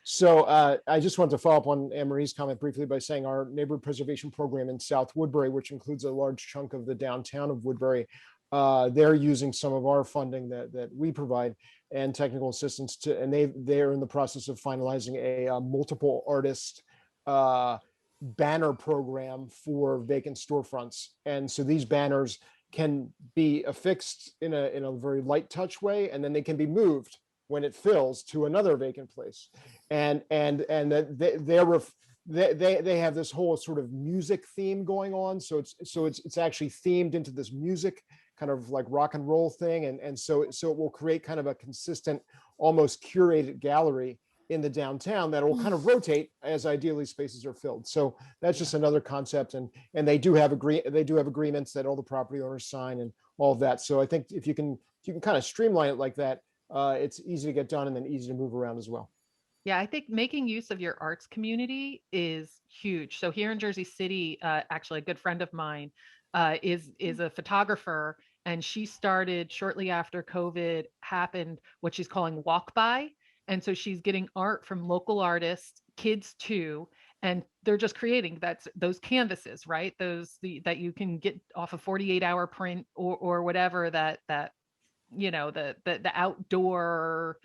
So I just want to follow up on Anne-Marie's comment briefly by saying our neighborhood preservation program in South Woodbury, which includes a large chunk of the downtown of Woodbury, they're using some of our funding that we provide and technical assistance to, and they're in the process of finalizing a multiple artist banner program for vacant storefronts. And so these banners can be affixed in a very light touch way, and then they can be moved when it fills to another vacant place. And that they have this whole sort of music theme going on. So it's actually themed into this music kind of like rock and roll thing, and so it will create kind of a consistent, almost curated gallery in the downtown that will kind of rotate as ideally spaces are filled. So that's just another concept, and they do have agreements that all the property owners sign and all of that. So I think if you can kind of streamline it like that, it's easy to get done and then easy to move around as well. Yeah, I think making use of your arts community is huge. So here in Jersey City, actually a good friend of mine is a photographer, and she started shortly after COVID happened what she's calling walk by. And so she's getting art from local artists, kids too, and they're just creating those canvases, right? That you can get off a 48-hour print or whatever that the outdoor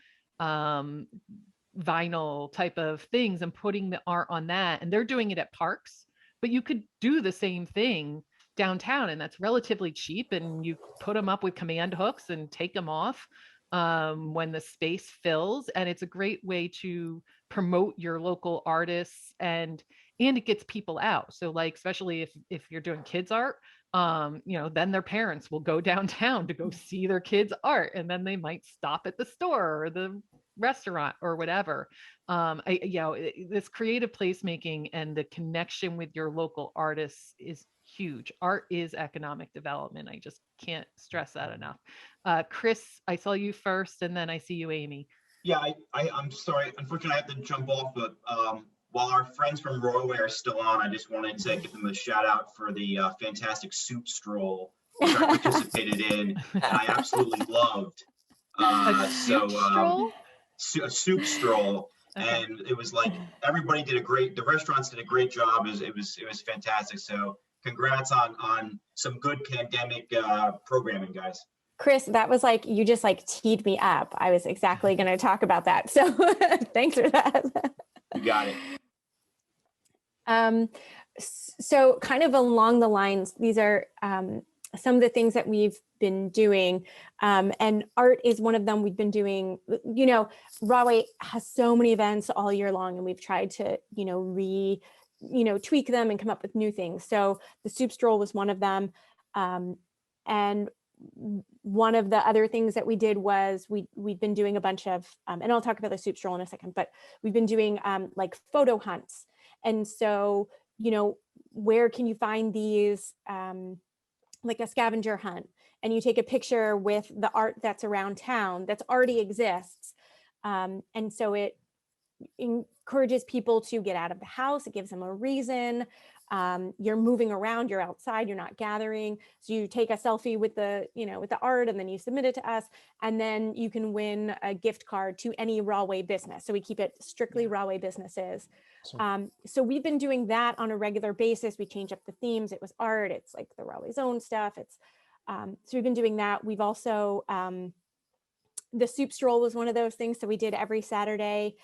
vinyl type of things, and putting the art on that. And they're doing it at parks, but you could do the same thing downtown, and that's relatively cheap. And you put them up with command hooks and take them off when the space fills, and it's a great way to promote your local artists, and it gets people out. So like, especially if you're doing kids art, then their parents will go downtown to go see their kids art, and then they might stop at the store or the restaurant or whatever. This creative placemaking and the connection with your local artists is huge. Art is economic development. I just can't stress that enough. Chris, I saw you first, and then I see you, Amy. Yeah, I'm sorry. Unfortunately, I have to jump off, but while our friends from Royal are still on, I just wanted to give them a shout out for the fantastic soup stroll, which I participated in, and I absolutely loved. A soup stroll. Okay. And it was like everybody the restaurants did a great job. It was fantastic. So congrats on some good pandemic programming, guys. Chris, that was like, you just like teed me up. I was exactly going to talk about that. So thanks for that. You got it. So kind of along the lines, these are some of the things that we've been doing, and art is one of them. We've been doing, Rahway has so many events all year long, and we've tried to, tweak them and come up with new things. So the soup stroll was one of them. And one of the other things that we did was we've been doing a bunch of, and I'll talk about the soup stroll in a second, but we've been doing like photo hunts. And so, where can you find these, like a scavenger hunt, and you take a picture with the art that's around town that's already exists. And so it encourages people to get out of the house. It gives them a reason. You're moving around, you're outside, you're not gathering. So you take a selfie with the art, and then you submit it to us, and then you can win a gift card to any Rahway business. So we keep it strictly Rahway businesses. So we've been doing that on a regular basis. We change up the themes. It was art. It's like the Rahway's own stuff. So we've been doing that. We've also, the soup stroll was one of those things. So we did every Saturday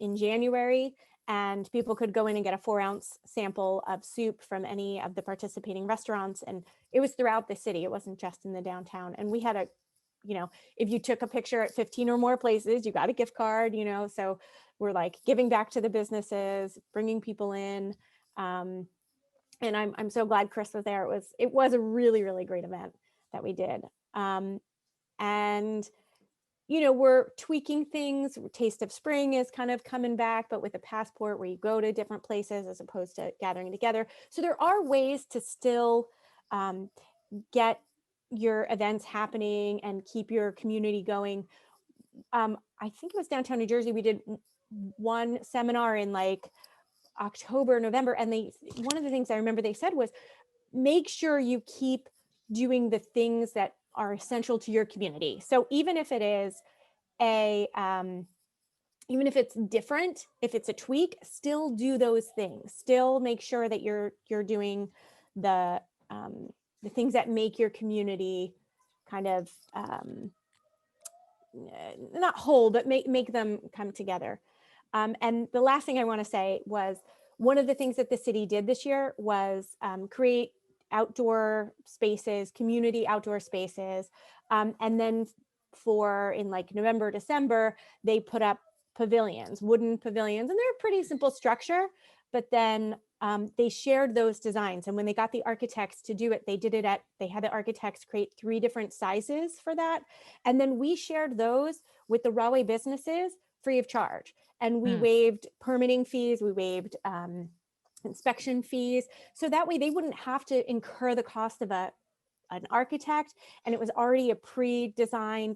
in January, and people could go in and get a 4-ounce sample of soup from any of the participating restaurants. And it was throughout the city. It wasn't just in the downtown. And we had if you took a picture at 15 or more places, you got a gift card, so we're like giving back to the businesses, bringing people in. And I'm so glad Chris was there. It was a really, really great event that we did. And we're tweaking things. Taste of Spring is kind of coming back, but with a passport where you go to different places as opposed to gathering together. So there are ways to still get your events happening and keep your community going I think it was downtown New Jersey. We did one seminar in like October, November. And one of the things I remember they said was, make sure you keep doing the things that are essential to your community. So even if it is even if it's different, if it's a tweak, still do those things. Still make sure that you're doing the things that make your community kind of not whole, but make them come together. And the last thing I want to say was, one of the things that the city did this year was create outdoor spaces, community outdoor spaces. And then in like November, December, they put up pavilions, wooden pavilions, and they're a pretty simple structure, but then they shared those designs. And when they got the architects to do it, they had the architects create 3 different sizes for that. And then we shared those with the Rahway businesses free of charge. And we waived permitting fees, we waived inspection fees. So that way they wouldn't have to incur the cost of an architect, and it was already a pre-approved design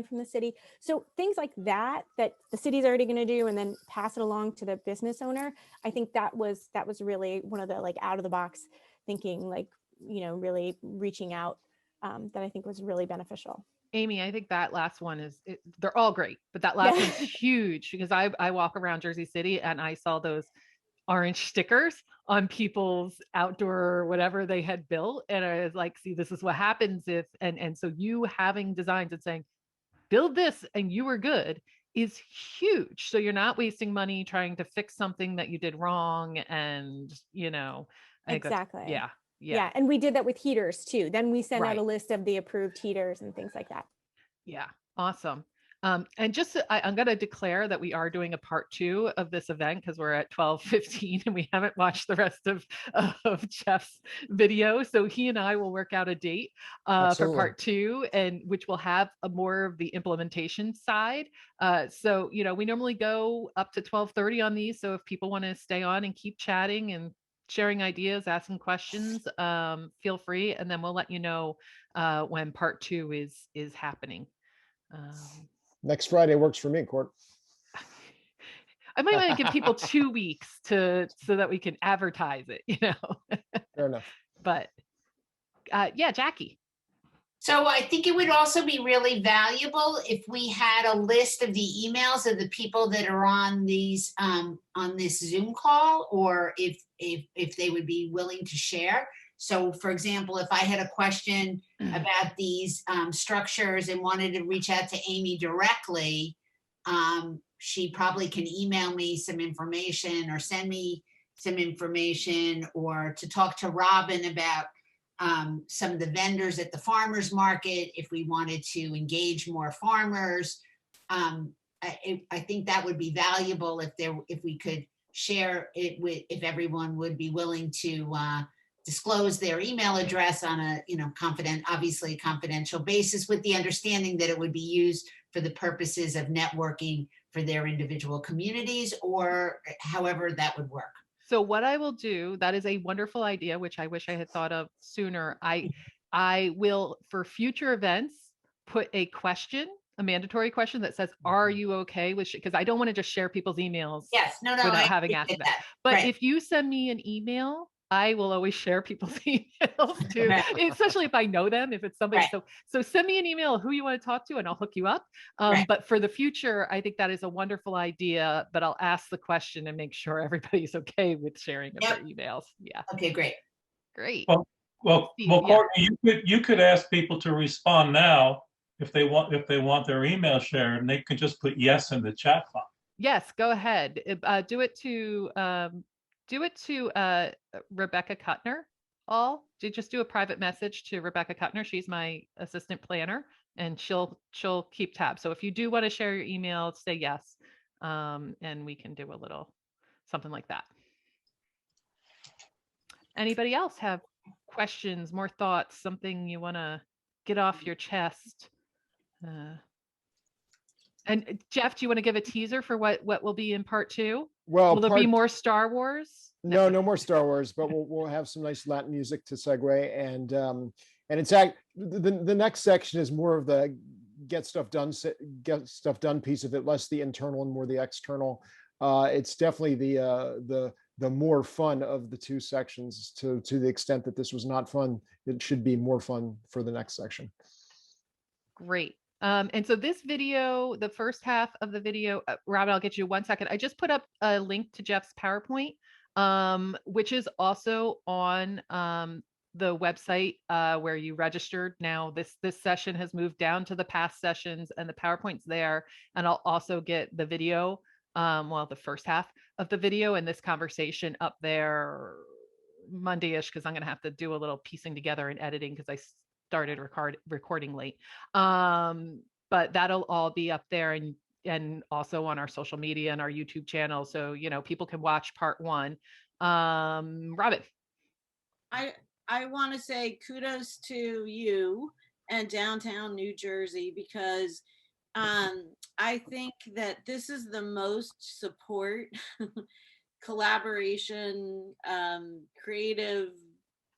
from the city. So things like that the city's already going to do and then pass it along to the business owner. I think that was really one of the like out of the box thinking, like, really reaching out that I think was really beneficial. Amy, I think that last one they're all great, but that last one's huge, because I walk around Jersey City and I saw those orange stickers on people's outdoor whatever they had built, and I was like, see, this is what happens if and so you having designs and saying build this and you were good is huge. So you're not wasting money trying to fix something that you did wrong. And exactly. Yeah. And we did that with heaters too. Then we sent out a list of the approved heaters and things like that. Yeah. Awesome. And just, I'm going to declare that we are doing a part 2 of this event, because we're at 12:15 and we haven't watched the rest of Jeff's video. So he and I will work out a date for part 2, and which will have more of the implementation side. So, we normally go up to 12:30 on these. So if people want to stay on and keep chatting and sharing ideas, asking questions, feel free. And then we'll let you know when part 2 is happening. Next Friday works for me, Court. I might want to give people 2 weeks so that we can advertise it, Fair enough. But yeah, Jackie. So I think it would also be really valuable if we had a list of the emails of the people that are on these on this Zoom call, or if they would be willing to share. So for example, if I had a question about these structures and wanted to reach out to Amy directly, she probably can email me some information or send me some information, or to talk to Robin about some of the vendors at the farmers market if we wanted to engage more farmers. I think that would be valuable if we could share it if everyone would be willing to disclose their email address on a obviously confidential basis, with the understanding that it would be used for the purposes of networking for their individual communities, or however that would work. So what I will do, that is a wonderful idea, which I wish I had thought of sooner. I will, for future events, put a mandatory question that says, are you okay with, because I don't want to just share people's emails without having asked that. But if you send me an email, I will always share people's emails too, especially if I know them, if it's somebody. So send me an email who you want to talk to and I'll hook you up. But for the future, I think that is a wonderful idea, but I'll ask the question and make sure everybody's okay with sharing of their emails. Yeah. Okay, great. Well, Courtney, you could ask people to respond now if they want their email shared, and they could just put yes in the chat box. Yes, go ahead. Do it to Rebecca Kuttner. Just do a private message to Rebecca Kuttner. She's my assistant planner, and she'll keep tabs. So if you do want to share your email, say yes, and we can do a little something like that. Anybody else have questions, more thoughts, something you want to get off your chest? And Jeff, do you want to give a teaser for what will be in part 2? Well, will there be more Star Wars? No more Star Wars, but we'll have some nice Latin music to segue, and in fact, the next section is more of the get stuff done piece of it, less the internal and more the external. It's definitely the more fun of the two sections. To the extent that this was not fun, it should be more fun for the next section. Great. And so this video, the first half of the video, Robin, I'll get you 1 second. I just put up a link to Jeff's PowerPoint, which is also on the website where you registered. Now this session has moved down to the past sessions, and the PowerPoint's there. And I'll also get the video, well, the first half of the video and this conversation up there Monday-ish, because I'm going to have to do a little piecing together and editing because I started recording late. But that'll all be up there, and also on our social media and our YouTube channel. So, you know, people can watch part 1. Robin. I want to say kudos to you and downtown New Jersey, because I think that this is the most support, collaboration, creative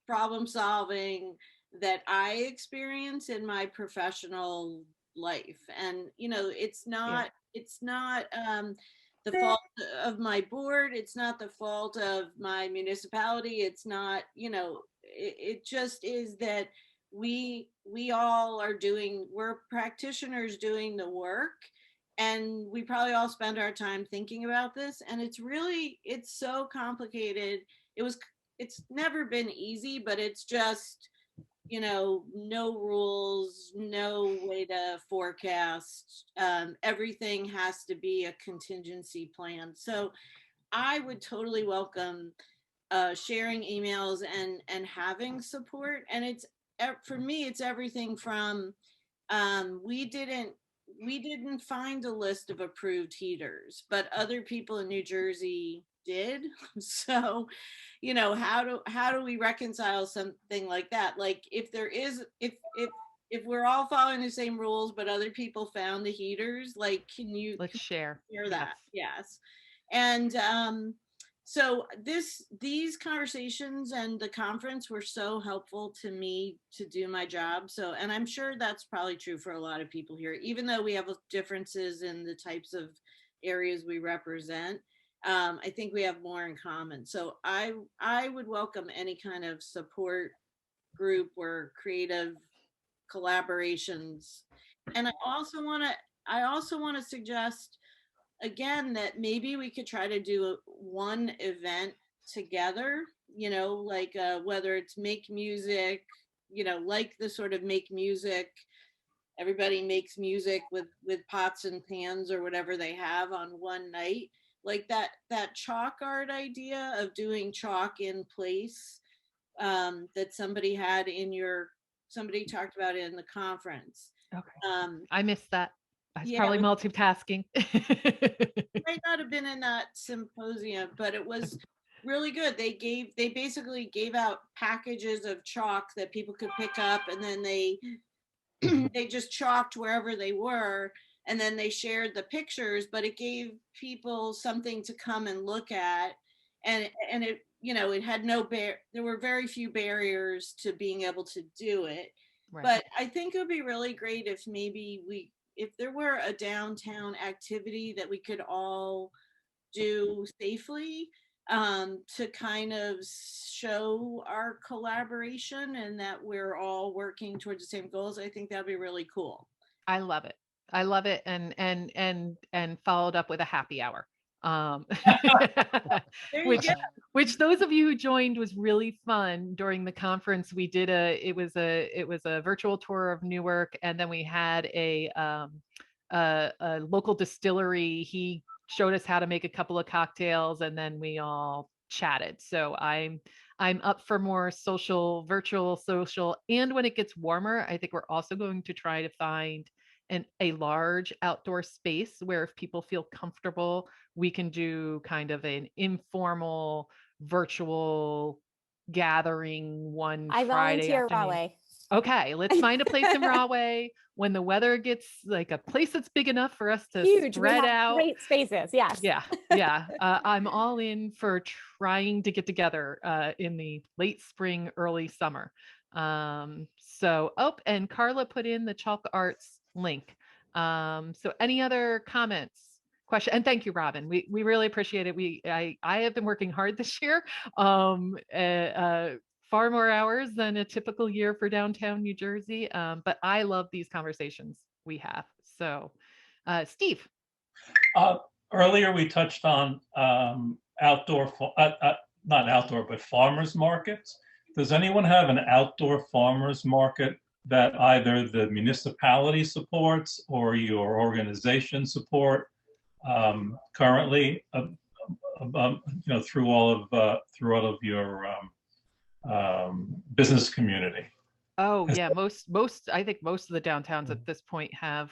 problem solving that I experience in my professional life. And, you know, it's not the fault of my board. It's not the fault of my municipality. It's not, you know, it just is that we all are we're practitioners doing the work, and we probably all spend our time thinking about this. And it's so complicated. It's never been easy, but it's just, you know, no rules, no way to forecast. Everything has to be a contingency plan. So I would totally welcome sharing emails and having support. And it's, for me, it's everything from, we didn't find a list of approved heaters, but other people in New Jersey did. So, you know, how do we reconcile something like that? Like, if we're all following the same rules, but other people found the heaters, like, let's share that? Yes. And so these conversations and the conference were so helpful to me to do my job. So, and I'm sure that's probably true for a lot of people here, even though we have differences in the types of areas we represent. I think we have more in common. So I would welcome any kind of support group or creative collaborations. And I also want to suggest, again, that maybe we could try to do one event together, you know, like whether it's make music, you know, like the sort of make music, everybody makes music with pots and pans or whatever they have on one night. Like that chalk art idea of doing chalk in place, that somebody talked about it in the conference. Okay. I missed that. I was Yeah, probably multitasking. Might not have been in that symposium, but it was really good. They basically gave out packages of chalk that people could pick up, and then they just chalked wherever they were, and then they shared the pictures, but it gave people something to come and look at. And it, you know, it had there were very few barriers to being able to do it. Right. But I think it would be really great if maybe if there were a downtown activity that we could all do safely, to kind of show our collaboration and that we're all working towards the same goals. I think that'd be really cool. I love it. And followed up with a happy hour. Which those of you who joined was really fun. During the conference, we did it was a virtual tour of Newark, and then we had a local distillery. He showed us how to make a couple of cocktails, and then we all chatted. So I'm up for more virtual social. And when it gets warmer, I think we're also going to try to find a large outdoor space where, if people feel comfortable, we can do kind of an informal virtual gathering one Friday volunteer afternoon. Rahway. Okay, let's find a place in Rahway when the weather gets like a place that's big enough for us to spread out. Great spaces, yes. Yeah. I'm all in for trying to get together in the late spring, early summer. And Carla put in the chalk arts link. So any other comments? Question, and thank you, Robin. We really appreciate it. I have been working hard this year, far more hours than a typical year for downtown New Jersey. But I love these conversations we have. So, Steve. Earlier we touched on outdoor, not outdoor, but farmers markets. Does anyone have an outdoor farmers market that either the municipality supports or your organization support currently, through all of your business community? Oh yeah, I think most of the downtowns at this point have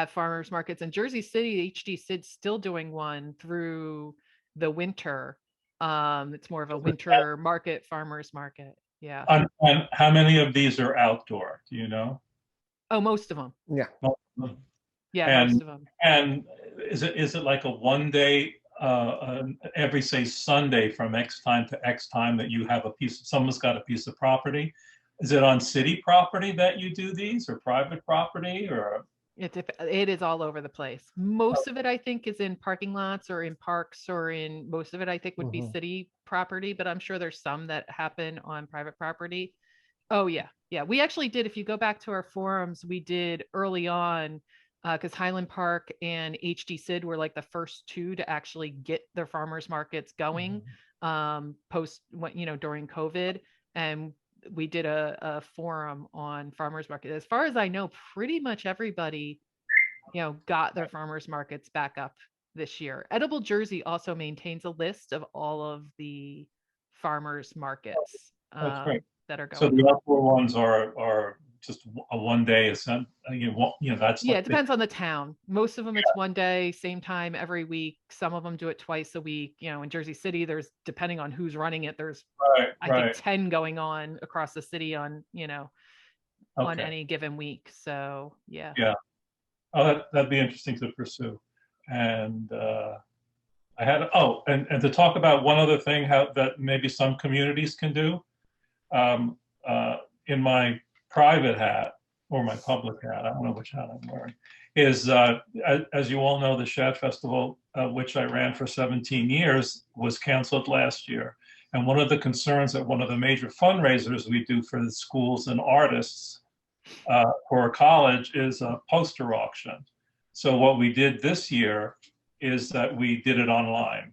farmers markets. In Jersey City, HD Sid's still doing one through the winter. It's more of a winter market, farmers market. Yeah. And how many of these are outdoor? Do you know? Oh, most of them. Yeah. Yeah, most of them. And is it like a one day, every say Sunday from X time to X time that you have someone's got a piece of property? Is it on city property that you do these, or private property, or? It is all over the place. Most of it, I think, is in parking lots or in parks, or most of it, I think, would be city property, but I'm sure there's some that happen on private property. Oh yeah. Yeah. We actually did, if you go back to our forums, we did early on, because Highland Park and HD Sid were like the first two to actually get their farmers markets going during COVID. And we did a forum on farmers market. As far as I know, pretty much everybody, got their farmers markets back up this year. Edible Jersey also maintains a list of all of the farmers markets that are going. So the outdoor ones are just a one day ascent. That's it depends on the town. Most of them it's one day, same time every week. Some of them do it twice a week. In Jersey City, there's, depending on who's running it, there's I think 10 going on across the city on on any given week. So yeah. Oh, that'd be interesting to pursue. And and to talk about one other thing, how that maybe some communities can do. In my private hat or my public hat, I don't know which hat I'm wearing, is as you all know, the Shad Festival, which I ran for 17 years, was canceled last year. And one of the concerns that one of the major fundraisers we do for the schools and artists for a college is a poster auction. So what we did this year is that we did it online,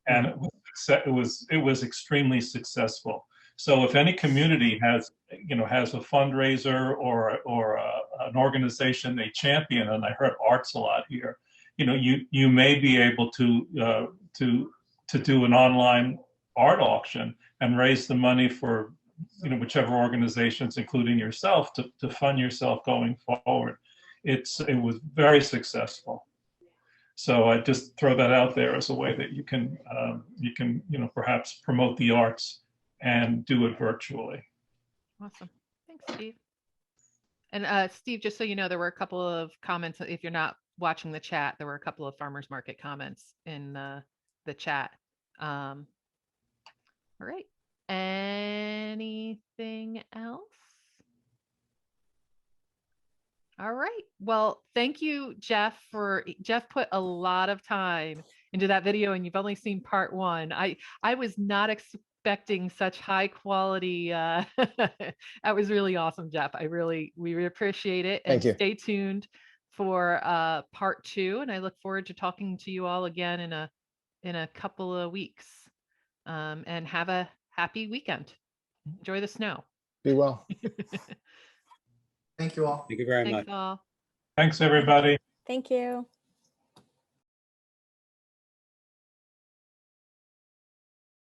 and it was extremely successful. So if any community has a fundraiser or an organization they champion, and I heard arts a lot here, you may be able to do an online art auction and raise the money for whichever organizations, including yourself, to fund yourself going forward. It was very successful. So I just throw that out there as a way that you can perhaps promote the arts and do it virtually. Awesome. Thanks, Steve. And Steve, just so you know, there were a couple of comments. If you're not watching the chat, there were a couple of farmers market comments in the chat. All right. Anything else? All right. Well, thank you, Jeff. Jeff put a lot of time into that video, and you've only seen part one. I was not expecting such high quality. That was really awesome, Jeff. We really appreciate it. And stay tuned for part two. And I look forward to talking to you all again in a couple of weeks. And have a happy weekend. Enjoy the snow. Be well. Thank you all. Thank you very Thanks much. all. Thanks, everybody. Thank you.